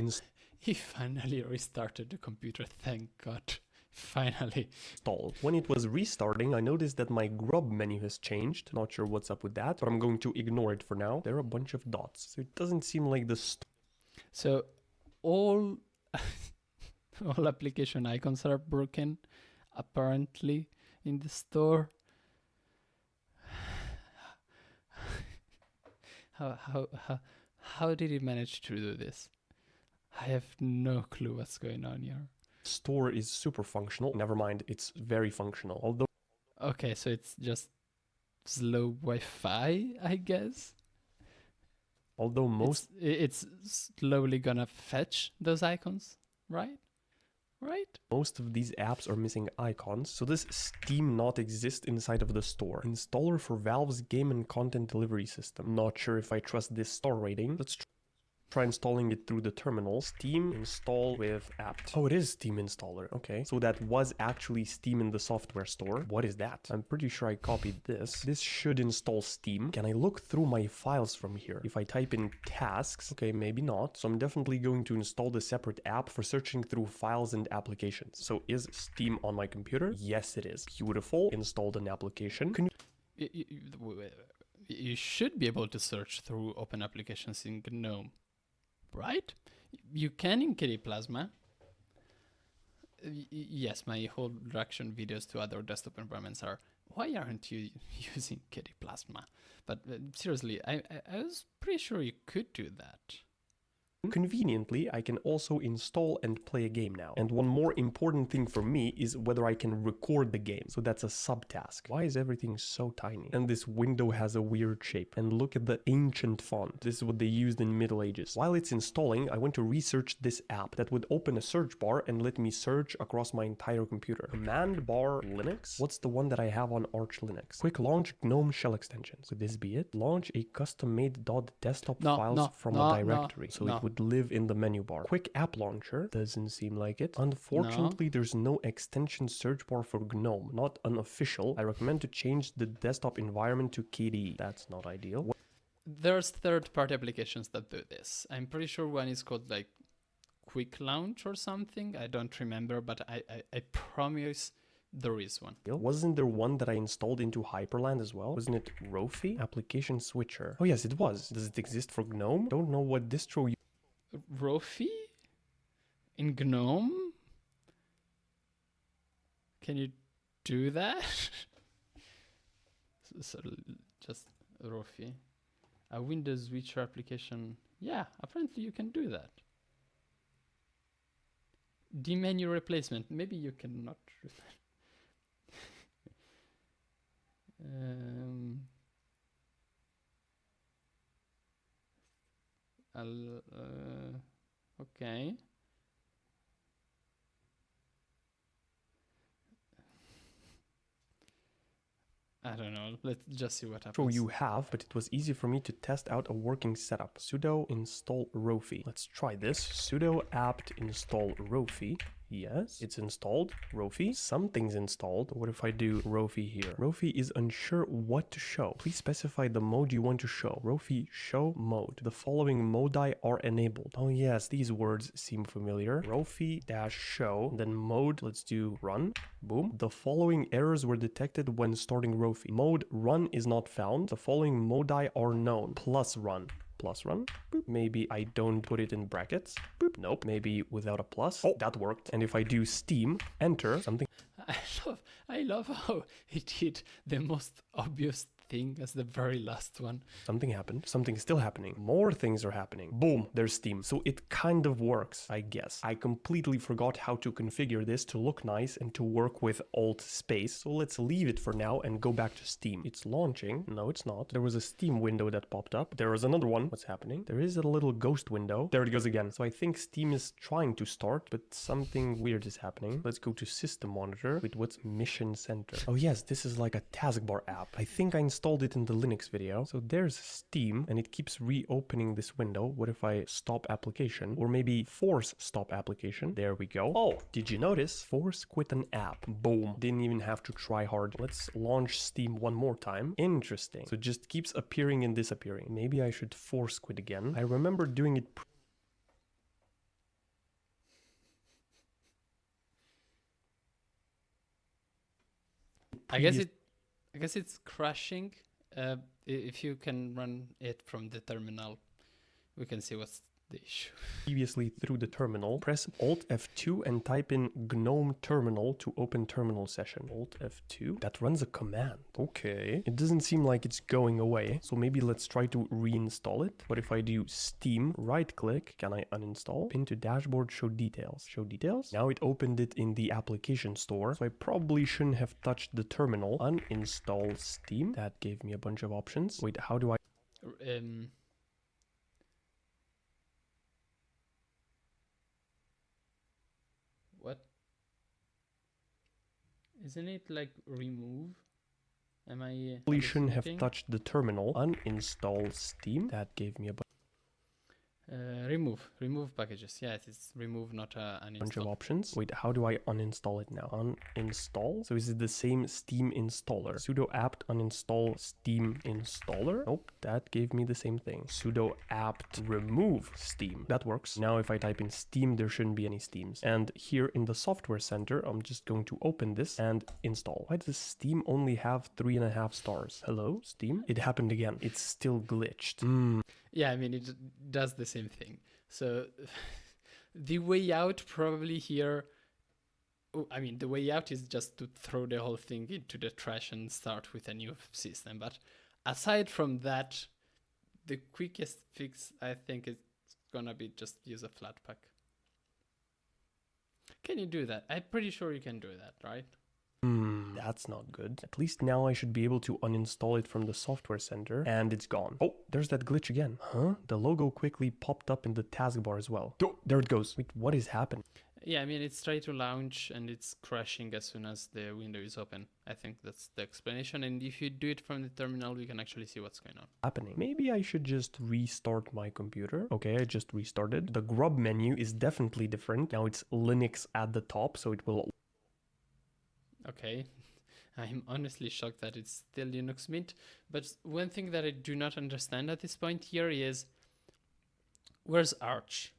He finally restarted the computer. Thank God. Finally. installed. When it was restarting, I noticed that my GRUB menu has changed. Not sure what's up with that, but I'm going to ignore it for now. There are a bunch of dots, so it doesn't seem like the So all all application icons are broken, apparently, in the store. How did he manage to do this? I have no clue what's going on here. store is super functional. Never mind, it's very functional. Although Okay, so it's just slow Wi-Fi, I guess. most It's slowly gonna fetch those icons, right? Right? most of these apps are missing icons, so does Steam not exist inside of the store? Installer for Valve's game and content delivery system. Not sure if I trust this store rating. Let's try installing it through the terminal. Steam install with apt. Oh, it is Steam installer. Okay. So that was actually Steam in the software store. What is that? I'm pretty sure I copied this. This should install Steam. Can I look through my files from here? If I type in tasks, okay, maybe not. So I'm definitely going to install the separate app for searching through files and applications. So is Steam on my computer? Yes, it is. Beautiful. Installed an application. You should be able to search through open applications in Gnome. Right? You can in KD Plasma. Yes, my whole reaction videos to other desktop environments are, why aren't you using KD Plasma? But seriously, I was pretty sure you could do that. Conveniently, I can also install and play a game now. And one more important thing for me is whether I can record the game. So that's a subtask. Why is everything so tiny? And this window has a weird shape. And look at the ancient font. This is what they used in Middle Ages. While it's installing, I went to research this app that would open a search bar and let me search across my entire computer. Command bar Linux? What's the one that I have on Arch Linux? Quick launch GNOME shell extensions. Could this be it? Launch a custom-made .desktop files from a directory. So it would live in the menu bar. Quick app launcher. Doesn't seem like it. Unfortunately, there's no extension search bar for GNOME. Not unofficial. I recommend to change the desktop environment to KDE. That's not ideal. There's third-party applications that do this. I'm pretty sure one is called like Quick Launch or something. I don't remember, but I promise there is one. Wasn't there one that I installed into Hyperland as well? Wasn't it Rofi? Application switcher. Oh yes, it was. Does it exist for GNOME? Don't know what distro you Rofi? In GNOME? Can you do that? so just Rofi. A Windows switcher application. Yeah, apparently you can do that. D-menu replacement. Maybe you cannot do that. Okay. don't know. Let's just see what happens. Sure you have, but it was easy for me to test out a working setup. Sudo install Rofi. Let's try this. Sudo apt install Rofi. Yes, it's installed. Rofi. Something's installed. What if I do Rofi here? Rofi is unsure what to show. Please specify the mode you want to show. Rofi show mode. The following modi are enabled. Oh yes, these words seem familiar. Rofi dash show, then mode. Let's do run. Boom. The following errors were detected when starting Rofi. Mode run is not found. The following modi are known. Plus run. Plus run. Boop. Maybe I don't put it in brackets. Boop. Nope. Maybe without a plus. Oh, that worked. And if I do Steam, enter something. I love how he did the most obvious thing as the very last one. Something happened. Something's still happening. More things are happening. Boom, there's Steam. So it kind of works, I guess. I completely forgot how to configure this to look nice and to work with Alt space. So let's leave it for now and go back to Steam. It's launching. No, it's not. There was a Steam window that popped up. There was another one. What's happening? There is a little ghost window. There it goes again. So I think Steam is trying to start, but something weird is happening. Let's go to System Monitor. Wait, what's Mission Center? Oh yes, this is like a taskbar app. I think I installed it in the Linux video. So there's Steam and it keeps reopening this window. What if I stop application or maybe force stop application? There we go. Oh, did you notice? Force quit an app. Boom. Didn't even have to try hard. Let's launch Steam one more time. Interesting. So it just keeps appearing and disappearing. Maybe I should force quit again. I remember doing it I guess it's crashing. If you can run it from the terminal, we can see what's the issue. Previously through the terminal. Press Alt F2 and type in Gnome terminal to open terminal session. Alt F2. That runs a command. Okay. It doesn't seem like it's going away. So maybe let's try to reinstall it. What if I do Steam, right click, can I uninstall? Pin to dashboard, show details. Show details. Now it opened it in the application store. So I probably shouldn't have touched the terminal. Uninstall Steam. That gave me a bunch of options. Wait, how do I... What? Isn't it like remove? Am I probably shouldn't have touched the terminal. Uninstall Steam. That gave me a remove packages. Yeah, it's remove, not uninstall. Bunch of options. Wait, how do I uninstall it now? Uninstall. So is it the same Steam installer? Sudo apt uninstall Steam installer. Nope, that gave me the same thing. Sudo apt remove Steam. That works. Now if I type in Steam, there shouldn't be any Steams. And here in the software center, I'm just going to open this and install. Why does Steam only have 3.5 stars? Hello, Steam? It happened again. It's still glitched. Yeah, I mean, it does the same thing. So the way out probably here, I mean, the way out is just to throw the whole thing into the trash and start with a new system. But aside from that, the quickest fix, I think, is gonna be just use a Flatpak. Can you do that? I'm pretty sure you can do that, right? That's not good. At least now I should be able to uninstall it from the software center and it's gone. Oh, there's that glitch again. Huh? The logo quickly popped up in the taskbar as well. Oh, there it goes. Wait, what is happening? Yeah, I mean, it's trying to launch and it's crashing as soon as the window is open. I think that's the explanation. And if you do it from the terminal, we can actually see what's going on. Maybe I should just restart my computer. Okay, I just restarted. The GRUB menu is definitely different. Now it's Linux at the top, so it will... Okay. I'm honestly shocked that it's still Linux Mint. But one thing that I do not understand at this point here is, where's Arch?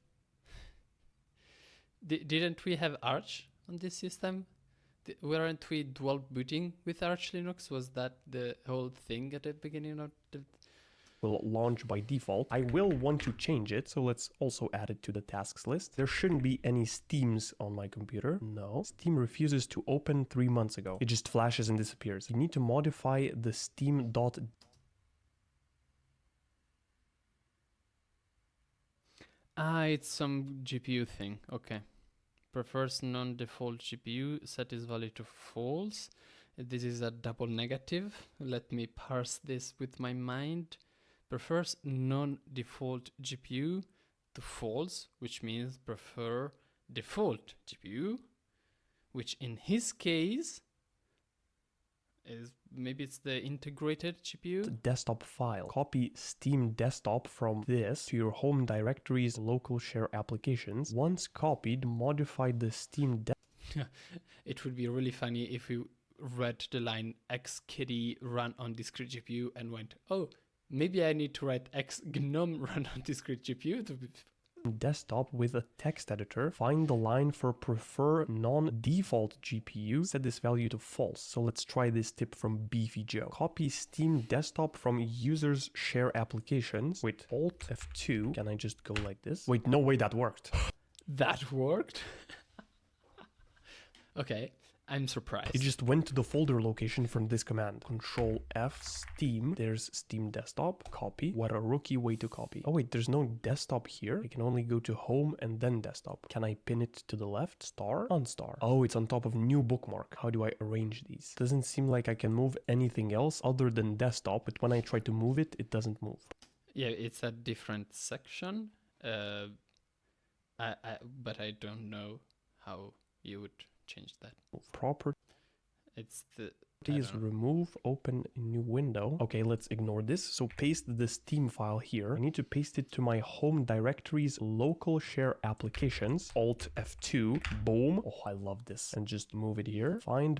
Didn't we have Arch on this system? Weren't we dual booting with Arch Linux? Was that the whole thing at the beginning of the... will launch by default. I will want to change it, so let's also add it to the tasks list. There shouldn't be any Steams on my computer. No. Steam refuses to open 3 months ago. It just flashes and disappears. You need to modify the Steam dot... it's some GPU thing. Okay. Prefers non-default GPU, set is value to false. This is a double negative. Let me parse this with my mind. Prefers non-default GPU to false, which means prefer default GPU, which in his case Maybe it's the integrated GPU? Desktop file. Copy Steam Desktop from this to your home directory's local share applications. Once copied, modify the Steam It would be really funny if we read the line xkitty run on discrete GPU and went, oh, maybe I need to write x gnome run on discrete GPU to be desktop with a text editor. Find the line for prefer non-default GPU. Set this value to false. So let's try this tip from Beefy Joe. Copy Steam Desktop from users share applications with Alt F2. Can I just go like this? Wait, no way, that worked. That worked? Okay, I'm surprised. It just went to the folder location from this command. Control F Steam. There's Steam Desktop. Copy. What a rookie way to copy. Oh wait, there's no desktop here. I can only go to home and then desktop. Can I pin it to the left? Star? Unstar. Oh, it's on top of new bookmark. How do I arrange these? Doesn't seem like I can move anything else other than desktop, but when I try to move it, it doesn't move. Yeah, it's a different section. But I don't know how you would change that. Property It's the is remove, open a new window. Okay, let's ignore this. So paste the Steam file here. I need to paste it to my home directory's local share applications. Alt F2. Boom. Oh, I love this. And just move it here. Find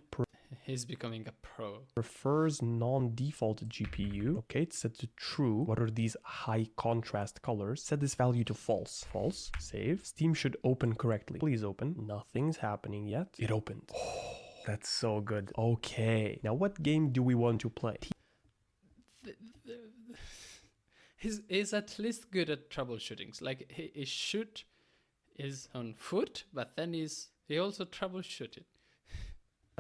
He's becoming a pro. prefers non-default GPU. Okay, it's set to true. What are these high contrast colors? Set this value to false. False. Save. Steam should open correctly. Please open. Nothing's happening yet. It opened. Oh, that's so good. Okay. Now what game do we want to play? He's at least good at troubleshooting. Like he shoot is on foot, but then he also troubleshooted.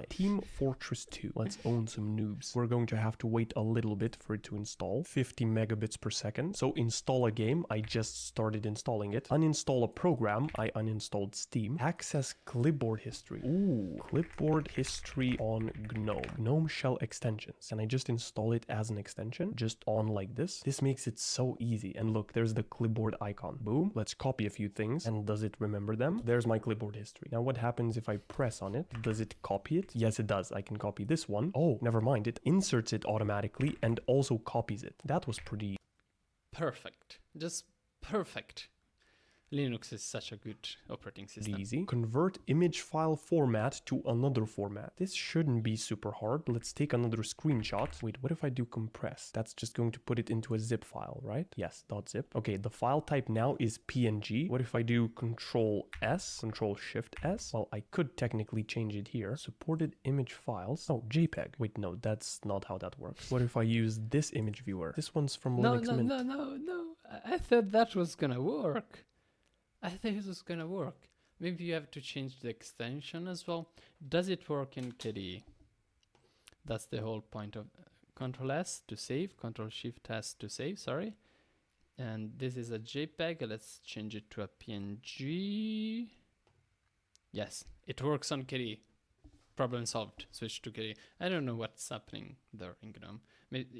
Team Fortress 2. Let's own some noobs. We're going to have to wait a little bit for it to install. 50 megabits per second. So install a game. I just started installing it. Uninstall a program. I uninstalled Steam. Access clipboard history. Ooh, clipboard history on Gnome. Gnome shell extensions. Can I just install it as an extension? Just on like this. This makes it so easy. And look, there's the clipboard icon. Boom. Let's copy a few things. And does it remember them? There's my clipboard history. Now what happens if I press on it? Does it copy it? Yes, it does. I can copy this one. Oh, never mind. It inserts it automatically and also copies it. That was pretty perfect. Just perfect. Linux is such a good operating system. easy. Convert image file format to another format. This shouldn't be super hard. Let's take another screenshot. Wait, what if I do compress? That's just going to put it into a zip file, right? Yes, .zip. Okay, the file type now is PNG. What if I do Control S, Control Shift S? Well, I could technically change it here. Supported image files. Oh, JPEG. Wait, no, that's not how that works. What if I use this image viewer? This one's from Linux Mint. No. I thought that was gonna work. I think it was gonna work. Maybe you have to change the extension as well. Does it work in KDE? That's the whole point of Control S to save, Control Shift S to save, sorry. And this is a JPEG. Let's change it to a PNG. Yes, it works on KDE. Problem solved. Switch to KDE. I don't know what's happening there in GNOME.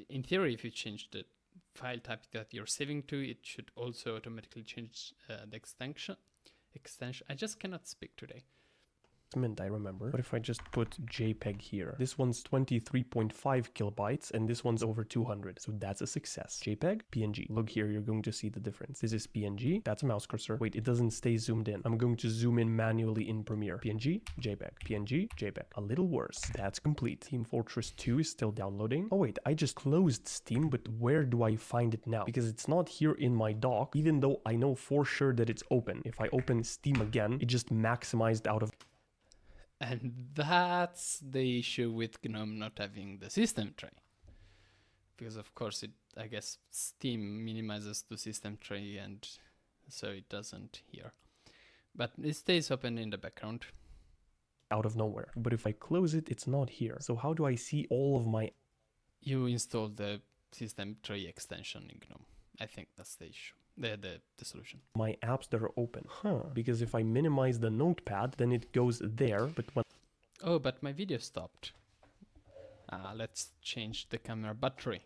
In theory, if you change the file type that you're saving to, it should also automatically change the extension. I just cannot speak today. Mint, I remember. What if I just put JPEG here? This one's 23.5 kilobytes and this one's over 200. So that's a success. JPEG, PNG. Look here, you're going to see the difference. This is PNG. That's a mouse cursor. Wait, it doesn't stay zoomed in. I'm going to zoom in manually in Premiere. PNG, JPEG. PNG, JPEG. A little worse. That's complete. Team Fortress 2 is still downloading. Oh wait, I just closed Steam, but where do I find it now? Because it's not here in my dock, even though I know for sure that it's open. If I open Steam again, it just maximized out of. And that's the issue with GNOME not having the system tray. Because of course I guess Steam minimizes the system tray and so it doesn't here. But it stays open in the background. Out of nowhere. But if I close it, it's not here. So how do I see all of my... You install the system tray extension in GNOME. I think that's the issue. The solution. My apps that are open. Because if I minimize the notepad, then it goes there, but when... Oh, but my video stopped. Let's change the camera battery.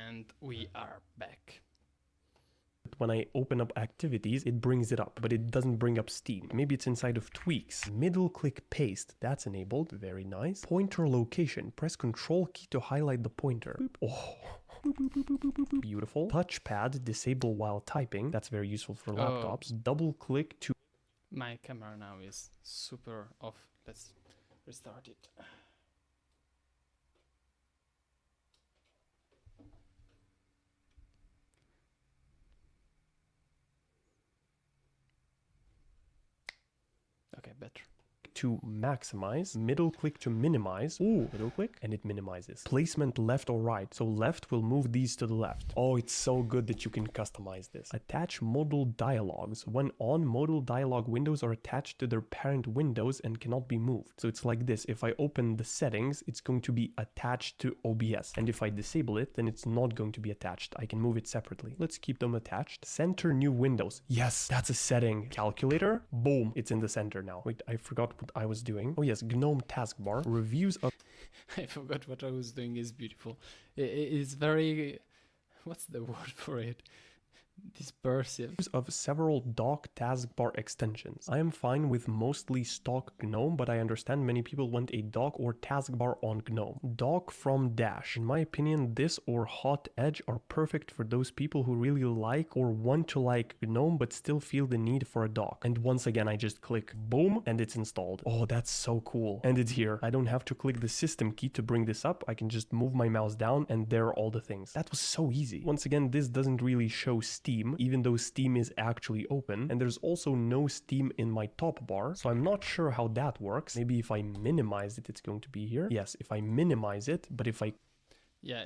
And we are back. When I open up activities, it brings it up, but it doesn't bring up Steam. Maybe it's inside of tweaks. Middle click paste, that's enabled. Very nice. Pointer location, press Control key to highlight the pointer. Boop. Oh. Beautiful. Touchpad, disable while typing. That's very useful for laptops. Double click to... My camera now is super off. Let's restart it. Okay, better. To maximize, middle click to minimize. Ooh, middle click, and it minimizes. Placement left or right. So left will move these to the left. Oh, it's so good that you can customize this. Attach modal dialogues. When on, modal dialog windows are attached to their parent windows and cannot be moved. So it's like this. If I open the settings, it's going to be attached to OBS. And if I disable it, then it's not going to be attached. I can move it separately. Let's keep them attached. Center new windows. Yes, that's a setting. Calculator. Boom. It's in the center now. Wait, I forgot what I was doing. Oh yes, Gnome taskbar. Reviews of... I forgot what I was doing is beautiful. It's very... What's the word for it? Dispersive. Of several dock taskbar extensions. I am fine with mostly stock Gnome, but I understand many people want a dock or taskbar on Gnome. Dock from Dash. In my opinion, this or Hot Edge are perfect for those people who really like or want to like Gnome but still feel the need for a dock. And once again, I just click boom and it's installed. Oh, that's so cool. And it's here. I don't have to click the system key to bring this up. I can just move my mouse down and there are all the things. That was so easy. Once again, this doesn't really show Steam, even though Steam is actually open, and there's also no Steam in my top bar, so I'm not sure how that works. Maybe if I minimize it, it's going to be here. Yes, if I minimize it, but if I... Yeah,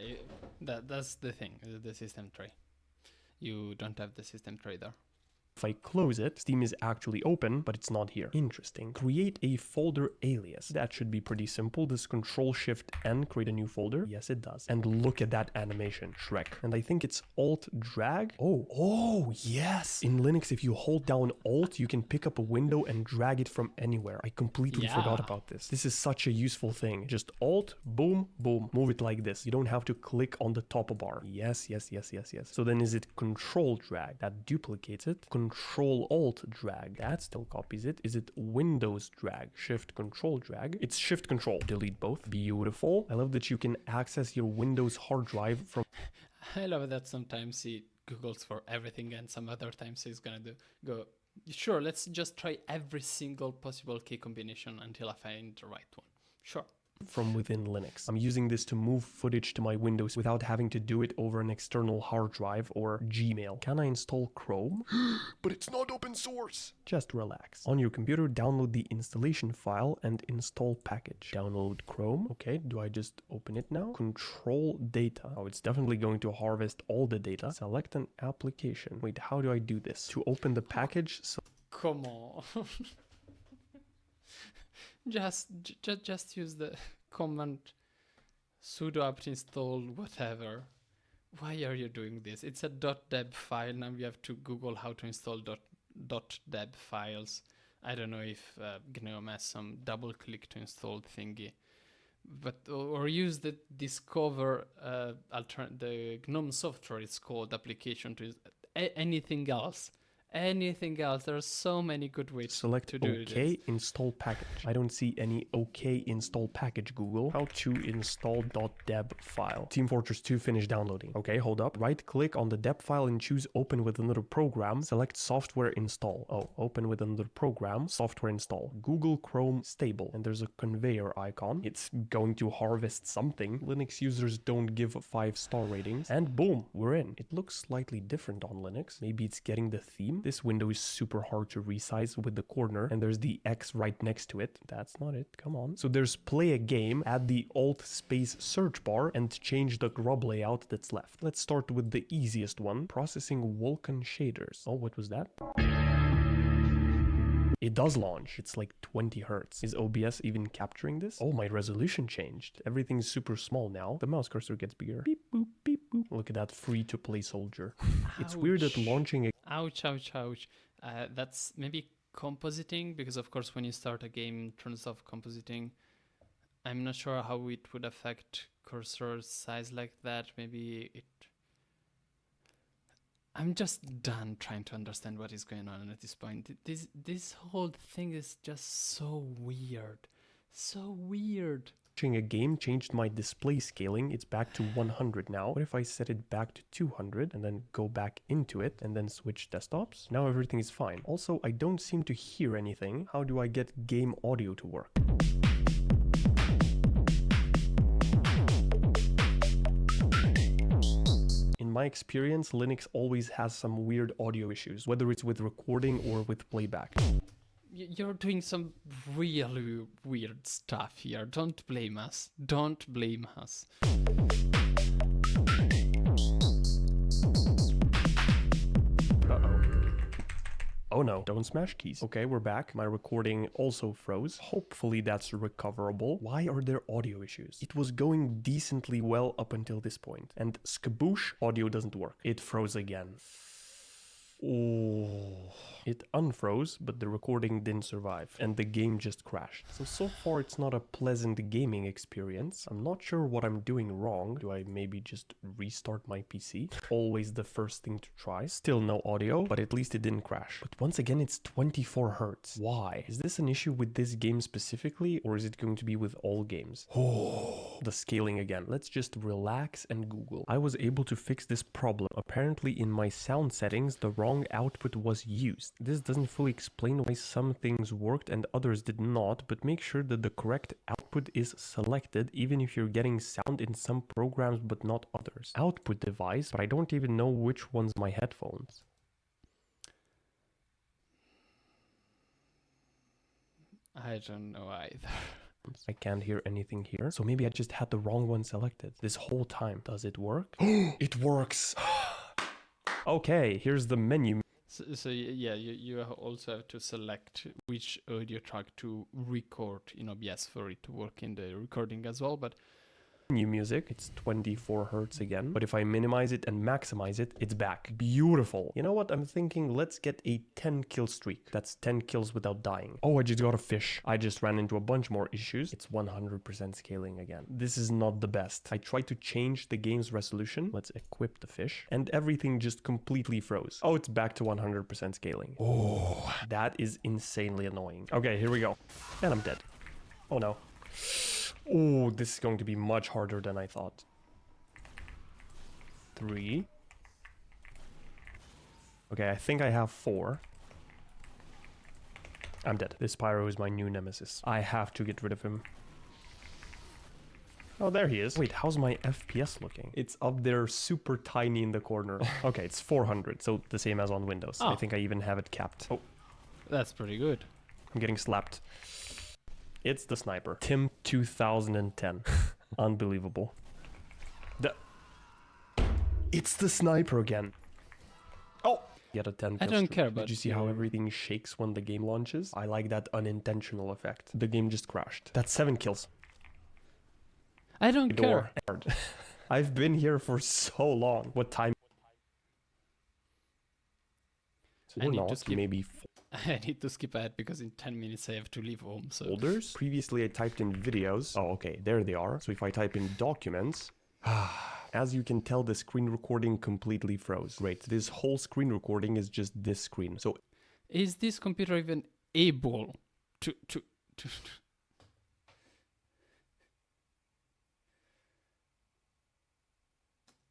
that's the thing, the system tray. You don't have the system tray there. If I close it, Steam is actually open, but it's not here. Interesting. Create a folder alias. That should be pretty simple. Does Control-Shift-N create a new folder? Yes, it does. And look at that animation, Shrek. And I think it's Alt-Drag. Oh, yes! In Linux, if you hold down Alt, you can pick up a window and drag it from anywhere. I completely forgot about this. This is such a useful thing. Just Alt, boom, boom. Move it like this. You don't have to click on the top bar. Yes. So then is it Control-Drag? That duplicates it. Control-Alt-Drag, that still copies it. Is it Windows-Drag? Shift-Control-Drag? It's Shift-Control. Delete both. Beautiful. I love that you can access your Windows hard drive from... I love that sometimes he Googles for everything and some other times he's gonna go, sure, let's just try every single possible key combination until I find the right one. Sure. From within Linux. I'm using this to move footage to my Windows without having to do it over an external hard drive or Gmail. Can I install Chrome? But it's not open source. Just relax. On your computer, download the installation file and install package. Download Chrome. Okay, do I just open it now? Control data. Oh, it's definitely going to harvest all the data. Select an application. Wait, how do I do this? To open the package, so... Come on. Just use the command sudo apt install whatever. Why are you doing this? It's a .deb file. Now you have to Google how to install .deb files. I don't know if Gnome has some double click to install thingy, but or use the discover the Gnome software. It's called application to anything else. There are so many good ways to do OK, this. install package. I don't see any OK install package, Google. How to install .deb file. Team Fortress 2 finished downloading. Okay, hold up. Right click on the deb file and choose open with another program. Select software install. Oh, open with another program, software install. Google Chrome stable. And there's a conveyor icon. It's going to harvest something. Linux users don't give 5-star ratings. And boom, we're in. It looks slightly different on Linux. Maybe it's getting the theme. This window is super hard to resize with the corner, and there's the X right next to it. That's not it, come on. So there's play a game, add the Alt space search bar, and change the GRUB layout that's left. Let's start with the easiest one, processing Vulkan shaders. Oh, what was that? It does launch. It's like 20 hertz. Is OBS even capturing this? Oh, my resolution changed. Everything's super small now. The mouse cursor gets bigger. Beep, boop, beep, boop. Look at that free-to-play soldier. It's weird that launching a... Ouch. That's maybe compositing, because of course when you start a game in terms of compositing, I'm not sure how it would affect cursor size like that. Maybe it I'm just done trying to understand what is going on at this point. This whole thing is just so weird. So weird. A game changed my display scaling. It's back to 100 now. What if I set it back to 200 and then go back into it and then switch desktops? Now everything is fine. Also, I don't seem to hear anything. How do I get game audio to work? In my experience, Linux always has some weird audio issues, whether it's with recording or with playback. You're doing some really weird stuff here. Don't blame us. Don't blame us. Oh no, don't smash keys. Okay, we're back. My recording also froze. Hopefully that's recoverable. Why are there audio issues? It was going decently well up until this point. And skaboosh, audio doesn't work. It froze again. Oh, it unfroze, but the recording didn't survive and the game just crashed. So far it's not a pleasant gaming experience. I'm not sure what I'm doing wrong. Do I maybe just restart my PC? Always the first thing to try. Still no audio, but at least it didn't crash. But once again, it's 24 hertz. Why? Is this an issue with this game specifically, or is it going to be with all games? Oh, the scaling again. Let's just relax and Google. I was able to fix this problem. Apparently in my sound settings, the wrong output was used. This doesn't fully explain why some things worked and others did not, but make sure that the correct output is selected even if you're getting sound in some programs but not others. Output device, but I don't even know which one's my headphones. I don't know either. I can't hear anything here, so maybe I just had the wrong one selected this whole time. Does it work? It works! Okay, here's the menu. So yeah, you also have to select which audio track to record in OBS for it to work in the recording as well, but New music, it's 24 hertz again, but if I minimize it and maximize it, it's back. Beautiful. You know what? I'm thinking let's get a 10 kill streak. That's 10 kills without dying. Oh, I just got a fish. I just ran into a bunch more issues. It's 100% scaling again. This is not the best. I tried to change the game's resolution. Let's equip the fish and everything just completely froze. Oh, it's back to 100% scaling. Oh, that is insanely annoying. Okay, here we go. And I'm dead. Oh no. Oh, this is going to be much harder than I thought. 3. Okay, I think I have 4. I'm dead. This Pyro is my new nemesis. I have to get rid of him. Oh, there he is. Wait, how's my FPS looking? It's up there super tiny in the corner. Okay, it's 400, so the same as on Windows. Oh. I think I even have it capped. Oh, that's pretty good. I'm getting slapped. It's the sniper. Tim 2010. Unbelievable. It's the sniper again. Oh! Get a 10 I don't care about Did you see how everything shakes when the game launches? I like that unintentional effect. The game just crashed. That's 7 kills. I don't care. I've been here for so long. What time? So I need to not, skip. maybe I need to skip ahead because in 10 minutes I have to leave home. So folders. Previously I typed in videos. Oh, okay, there they are. So if I type in documents, as you can tell, the screen recording completely froze. Great, this whole screen recording is just this screen. So is this computer even able to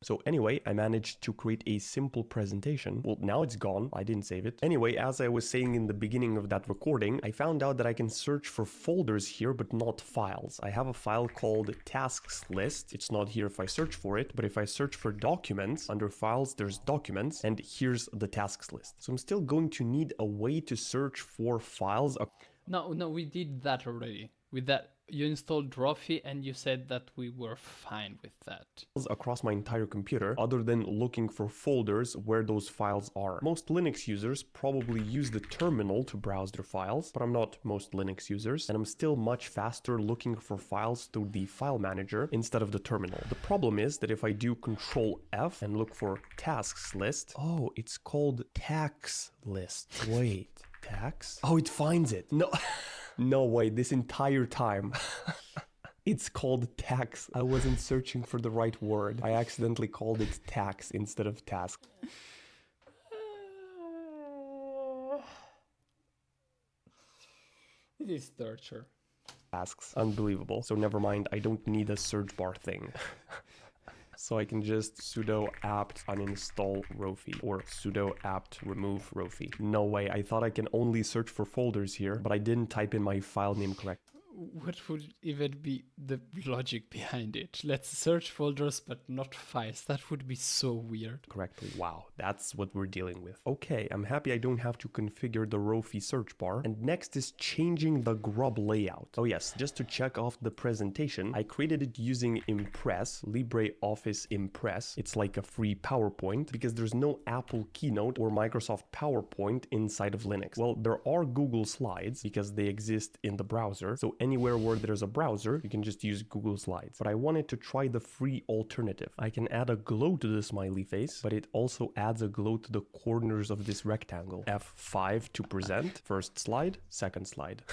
So anyway, I managed to create a simple presentation. Well, now it's gone. I didn't save it. Anyway, as I was saying in the beginning of that recording, I found out that I can search for folders here, but not files. I have a file called tasks list. It's not here if I search for it, but if I search for documents, under files, there's documents, and here's the tasks list. So I'm still going to need a way to search for files. No, we did that already. With that, you installed Rofi and you said that we were fine with that. Across my entire computer, other than looking for folders where those files are. Most Linux users probably use the terminal to browse their files, but I'm not most Linux users, and I'm still much faster looking for files through the file manager instead of the terminal. The problem is that if I do Control F and look for tasks list, oh, it's called tax list. Wait, tax? Oh, it finds it. No. No way, this entire time. It's called tax. I wasn't searching for the right word. I accidentally called it tax instead of task. It is torture. tasks. Unbelievable. So never mind, I don't need a search bar thing. So I can just sudo apt uninstall Rofi or sudo apt remove Rofi. No way, I thought I can only search for folders here, but I didn't type in my file name correct. What would even be the logic behind it? Let's search folders but not files. That would be so weird. Correctly. Wow, that's what we're dealing with. Okay, I'm happy I don't have to configure the Rofi search bar. And next is changing the GRUB layout. Oh yes, just to check off the presentation, I created it using Impress, LibreOffice Impress. It's like a free PowerPoint because there's no Apple Keynote or Microsoft PowerPoint inside of Linux. Well, there are Google Slides because they exist in the browser. So anywhere where there's a browser, you can just use Google Slides. But I wanted to try the free alternative. I can add a glow to the smiley face, but it also adds a glow to the corners of this rectangle. F5 to present, first slide, second slide.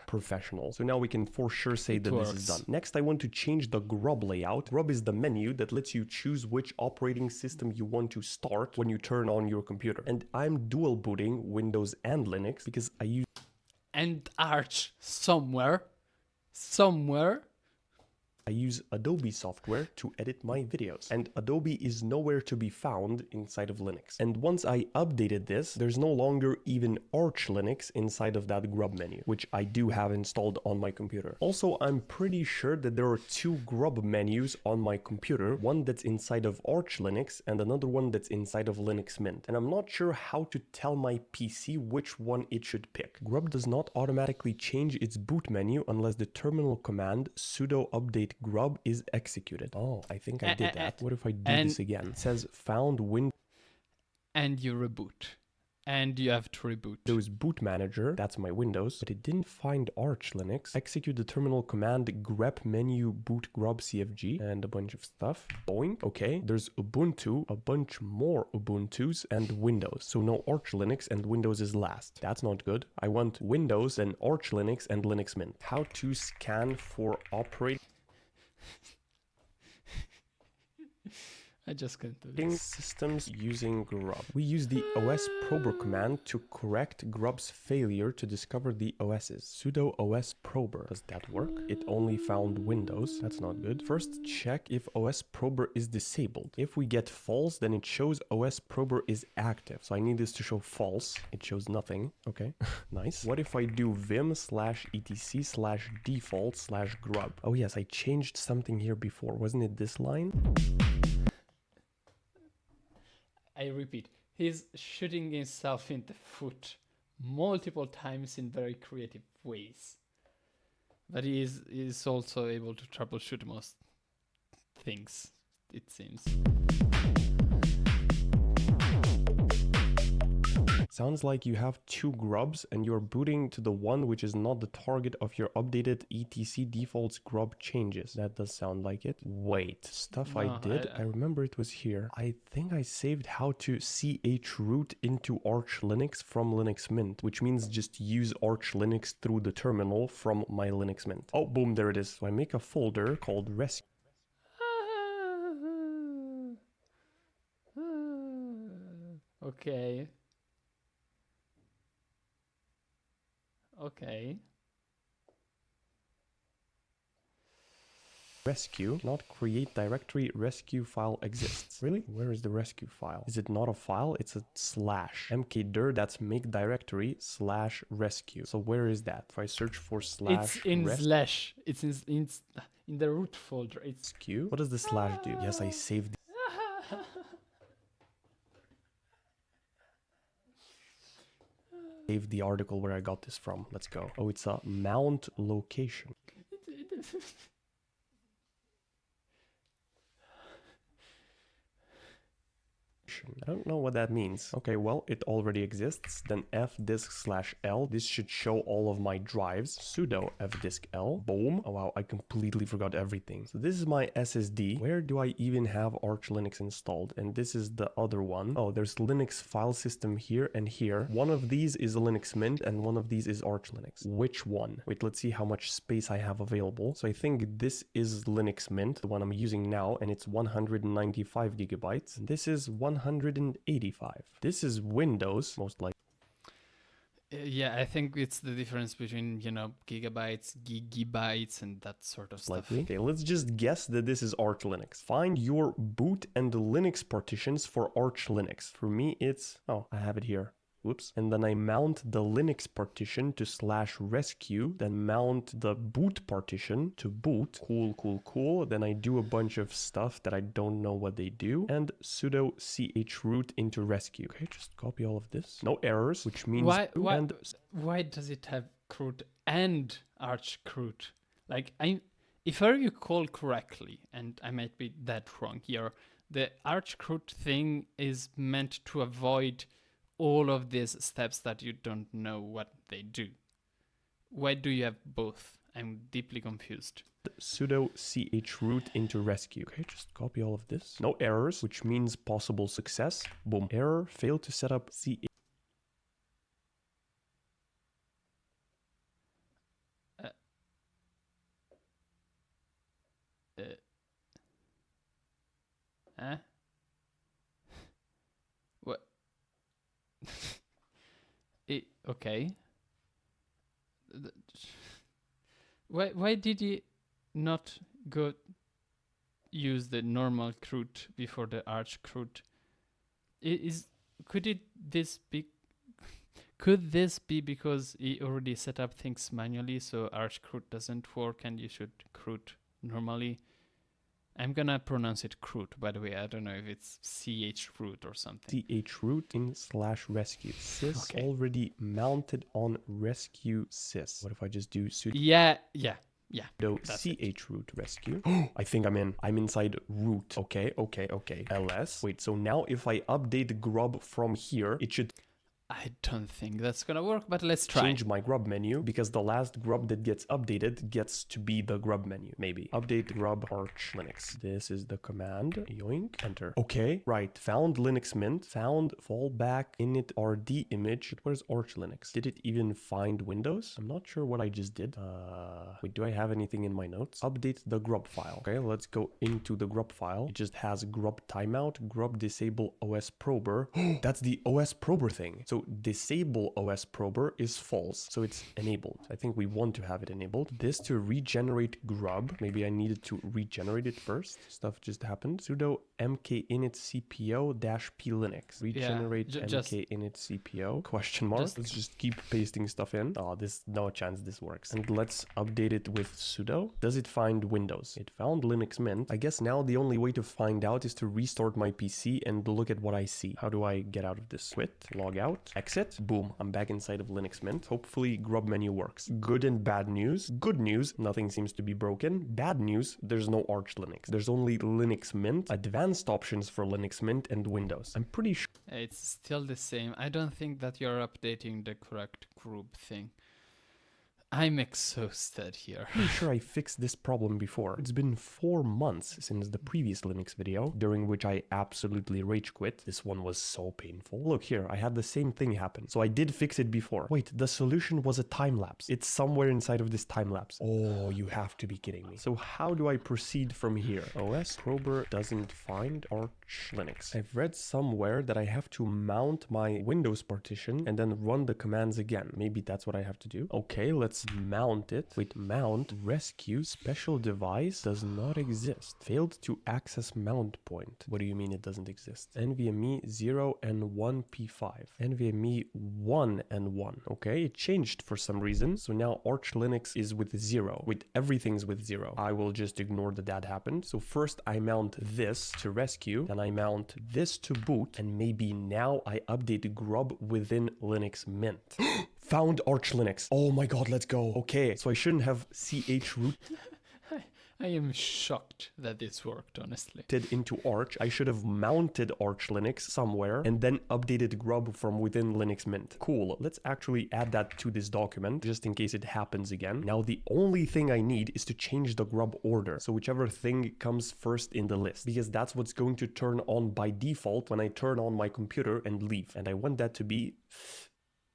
Professional. So now we can for sure say that this is done. Next, I want to change the GRUB layout. GRUB is the menu that lets you choose which operating system you want to start when you turn on your computer. And I'm dual booting Windows and Linux because I use And Arch somewhere. I use Adobe software to edit my videos, and Adobe is nowhere to be found inside of Linux. And once I updated this, there's no longer even Arch Linux inside of that GRUB menu, which I do have installed on my computer. Also, I'm pretty sure that there are two GRUB menus on my computer, one that's inside of Arch Linux and another one that's inside of Linux Mint. And I'm not sure how to tell my PC which one it should pick. GRUB does not automatically change its boot menu unless the terminal command sudo update GRUB is executed. Oh, I think I did that. What if I do this again? It says found Windows. And you reboot. And you have to reboot. Windows Boot Manager, that's my Windows, but it didn't find Arch Linux. Execute the terminal command grep menu boot grub cfg and a bunch of stuff. Boing. Okay, there's Ubuntu, a bunch more Ubuntus, and Windows. So no Arch Linux and Windows is last. That's not good. I want Windows and Arch Linux and Linux Mint. How to scan for operating I just can't do this. systems using GRUB. We use the OS prober command to correct GRUB's failure to discover the OSs. Sudo OS prober. Does that work? It only found Windows. That's not good. First, check if OS prober is disabled. If we get false, then it shows OS prober is active. So I need this to show false. It shows nothing. Okay, nice. What if I do vim/etc/default/grub? Oh yes, I changed something here before. Wasn't it this line? I repeat, he's shooting himself in the foot multiple times in very creative ways. But he is also able to troubleshoot most things, it seems. Sounds like you have two grubs and you're booting to the one which is not the target of your updated etc defaults grub changes. That does sound like it. Wait, stuff No, I did? I remember it was here. I think I saved how to chroot into Arch Linux from Linux Mint, which means just use Arch Linux through the terminal from my Linux Mint. Oh, boom, there it is. So I make a folder called rescue. Okay. Okay. Rescue, not create directory, rescue file exists. Really? Where is the rescue file? Is it not a file? It's a slash. mkdir, that's make directory /rescue. So where is that? If I search for slash It's in slash. It's in the root folder. It's rescue. What does the slash do? Yes, I saved the save the article where I got this from. Let's go. Oh, it's a mount location. I don't know what that means. Okay, well, it already exists. Then fdisk/l. This should show all of my drives. Sudo fdisk/l. Boom. Oh wow, I completely forgot everything. So this is my SSD. Where do I even have Arch Linux installed? And this is the other one. Oh, there's Linux file system here and here. One of these is a Linux Mint and one of these is Arch Linux. Which one? Wait, let's see how much space I have available. So I think this is Linux Mint, the one I'm using now, and it's 195 gigabytes. This is 185. This is Windows, most likely. Yeah, I think it's the difference between, gigabytes, gigabytes, and that sort of stuff. Likely. Okay, let's just guess that this is Arch Linux. Find your boot and Linux partitions for Arch Linux. For me, it's... Oh, I have it here. Whoops. And then I mount the Linux partition to /rescue, then mount the boot partition to boot. Cool, cool, cool. Then I do a bunch of stuff that I don't know what they do. And sudo chroot into rescue. Okay, just copy all of this. No errors, which means... Why does it have root and arch root? Like, if I recall correctly, and I might be that wrong here, the arch root thing is meant to avoid all of these steps that you don't know what they do. Why do you have both? I'm deeply confused. Sudo chroot into rescue. Okay, just copy all of this. No errors, which means possible success. Boom. Error, failed to set up ch. What? Okay. Why did you not go use the normal root before the arch root? Could this be because he already set up things manually, so arch root doesn't work and you should root normally? I'm gonna pronounce it root, by the way. I don't know if it's chroot or something. Chroot in /rescue. Sys already mounted on rescue sys. What if I just do sudo? Yeah. No, chroot rescue. I think I'm in. I'm inside root. Okay. ls. Wait, so now if I update grub from here, it should... I don't think that's gonna work, but let's try. Change my grub menu, because the last grub that gets updated gets to be the grub menu. Maybe. Update grub arch Linux. This is the command. Yoink. Enter. Okay. Right. Found Linux Mint. Found fallback init rd image. Where's Arch Linux? Did it even find Windows? I'm not sure what I just did. Wait, do I have anything in my notes? Update the grub file. Okay, let's go into the grub file. It just has grub timeout, grub disable OS prober. That's the OS prober thing. So disable OS prober is false, so it's enabled. I think we want to have it enabled. This to regenerate grub. Maybe I needed to regenerate it first. Stuff just happened. Sudo mkinit cpo -p linux. Regenerate mkinit cpo question mark. Let's just keep pasting stuff in. Oh, no chance this works. And let's update it with sudo. Does it find Windows? It found Linux Mint. I guess now the only way to find out is to restart my PC and look at what I see. How do I get out of this? Quit, log out, exit. Boom, I'm back inside of Linux Mint. Hopefully grub menu works. Good and bad news. Good news, nothing seems to be broken. Bad news, there's no Arch Linux. There's only Linux Mint, advanced options for Linux Mint, and Windows. I'm pretty sure it's still the same. I don't think that you're updating the correct group thing. I'm exhausted here. I'm sure I fixed this problem before. It's been 4 months since the previous Linux video, during which I absolutely rage quit. This one was so painful. Look here, I had the same thing happen. So I did fix it before. Wait, the solution was a time lapse. It's somewhere inside of this time lapse. Oh, you have to be kidding me. So how do I proceed from here? OS prober doesn't find Arch Linux. I've read somewhere that I have to mount my Windows partition and then run the commands again. Maybe that's what I have to do. Okay, let's mount it. Wait, mount, rescue, special device does not exist. Failed to access mount point. What do you mean it doesn't exist? NVMe 0 and 1 P5. NVMe 1 and 1. Okay, it changed for some reason. So now Arch Linux is with 0. Wait, everything's with 0. I will just ignore that happened. So first I mount this to rescue, then I mount this to boot, and maybe now I update grub within Linux Mint. Found Arch Linux. Oh my god, let's go. Okay, so I shouldn't have chroot I am shocked that this worked, honestly. into Arch. I should have mounted Arch Linux somewhere and then updated grub from within Linux Mint. Cool. Let's actually add that to this document just in case it happens again. Now the only thing I need is to change the grub order. So whichever thing comes first in the list, because that's what's going to turn on by default when I turn on my computer and leave. And I want that to be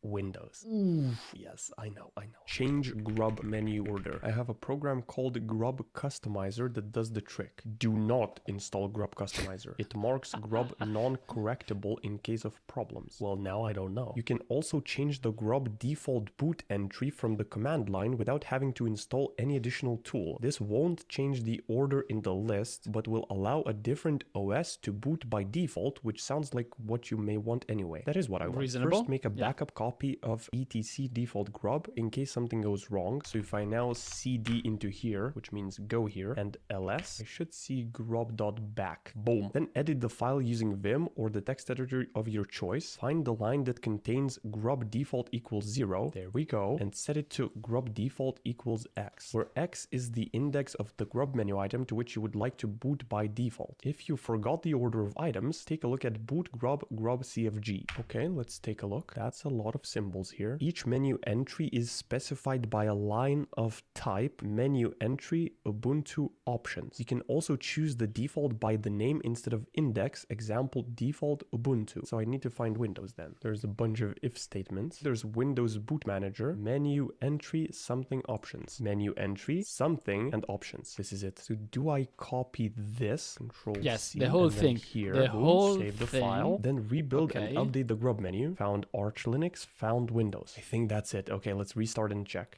Windows. Ooh, yes, I know. Change GRUB menu order. I have a program called GRUB Customizer that does the trick. Do not install GRUB Customizer. It marks GRUB non-correctable in case of problems. Well, now I don't know. You can also change the GRUB default boot entry from the command line without having to install any additional tool. This won't change the order in the list, but will allow a different OS to boot by default, which sounds like what you may want anyway. That is what I want. Reasonable. First, make a backup copy of etc default grub in case something goes wrong. So if I now cd into here, which means go here, and ls, I should see grub.back. Boom. Then edit the file using Vim or the text editor of your choice. Find the line that contains grub default equals 0. There we go. And set it to grub default equals x, where x is the index of the grub menu item to which you would like to boot by default. If you forgot the order of items, take a look at boot grub cfg. Okay, let's take a look. That's a lot of symbols here. Each menu entry is specified by a line of type menu entry Ubuntu options. You can also choose the default by the name instead of index, example default Ubuntu. So I need to find Windows then. There's a bunch of if statements. There's Windows Boot Manager, menu entry, something options, menu entry, something and options. This is it. So do I copy this? Control C, the whole and then thing. here, The boom, whole save the thing. file, then rebuild and Okay. update the grub menu. Found Arch Linux, found Windows. I think that's it. Okay, let's restart and check.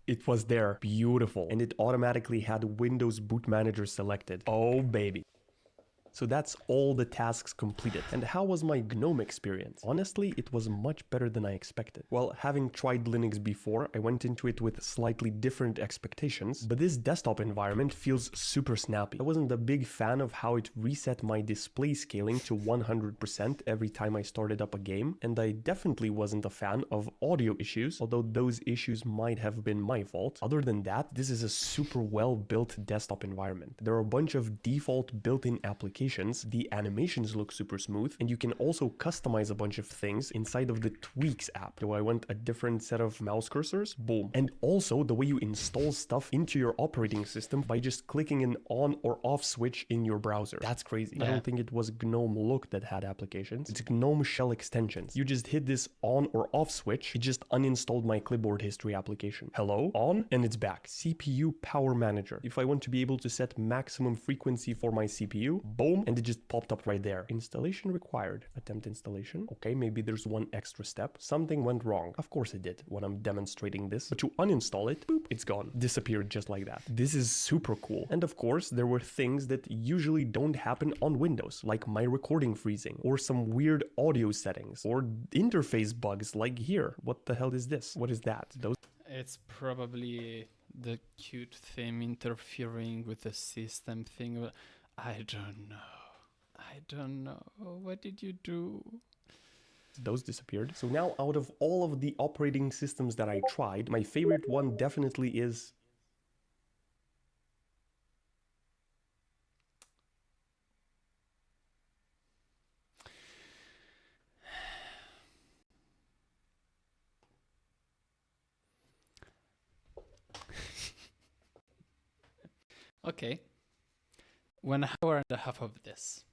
It was there. Beautiful. And it automatically had Windows Boot Manager selected. Oh, baby. So that's all the tasks completed. And how was my GNOME experience? Honestly, it was much better than I expected. Well, having tried Linux before, I went into it with slightly different expectations, but this desktop environment feels super snappy. I wasn't a big fan of how it reset my display scaling to 100% every time I started up a game, and I definitely wasn't a fan of audio issues, although those issues might have been my fault. Other than that, this is a super well-built desktop environment. There are a bunch of default built-in applications. The animations look super smooth, and you can also customize a bunch of things inside of the Tweaks app. Do I want a different set of mouse cursors? Boom. And also the way you install stuff into your operating system by just clicking an on or off switch in your browser. That's crazy. I don't think it was GNOME Look that had applications. It's GNOME Shell extensions. You just hit this on or off switch, it just uninstalled my clipboard history application. Hello? On, and it's back. CPU Power Manager. If I want to be able to set maximum frequency for my CPU, boom, and it just popped up right there. Installation required. Attempt installation. Okay, maybe there's one extra step. Something went wrong. Of course it did when I'm demonstrating this. But to uninstall it, boop, it's gone. Disappeared just like that. This is super cool. And of course, there were things that usually don't happen on Windows, like my recording freezing, or some weird audio settings, or interface bugs like here. What the hell is this? What is that? Those. It's probably the cute thing interfering with the system thing. I don't know. What did you do? Those disappeared. So now out of all of the operating systems that I tried, my favorite one definitely is... Okay. 1 hour and a half of this.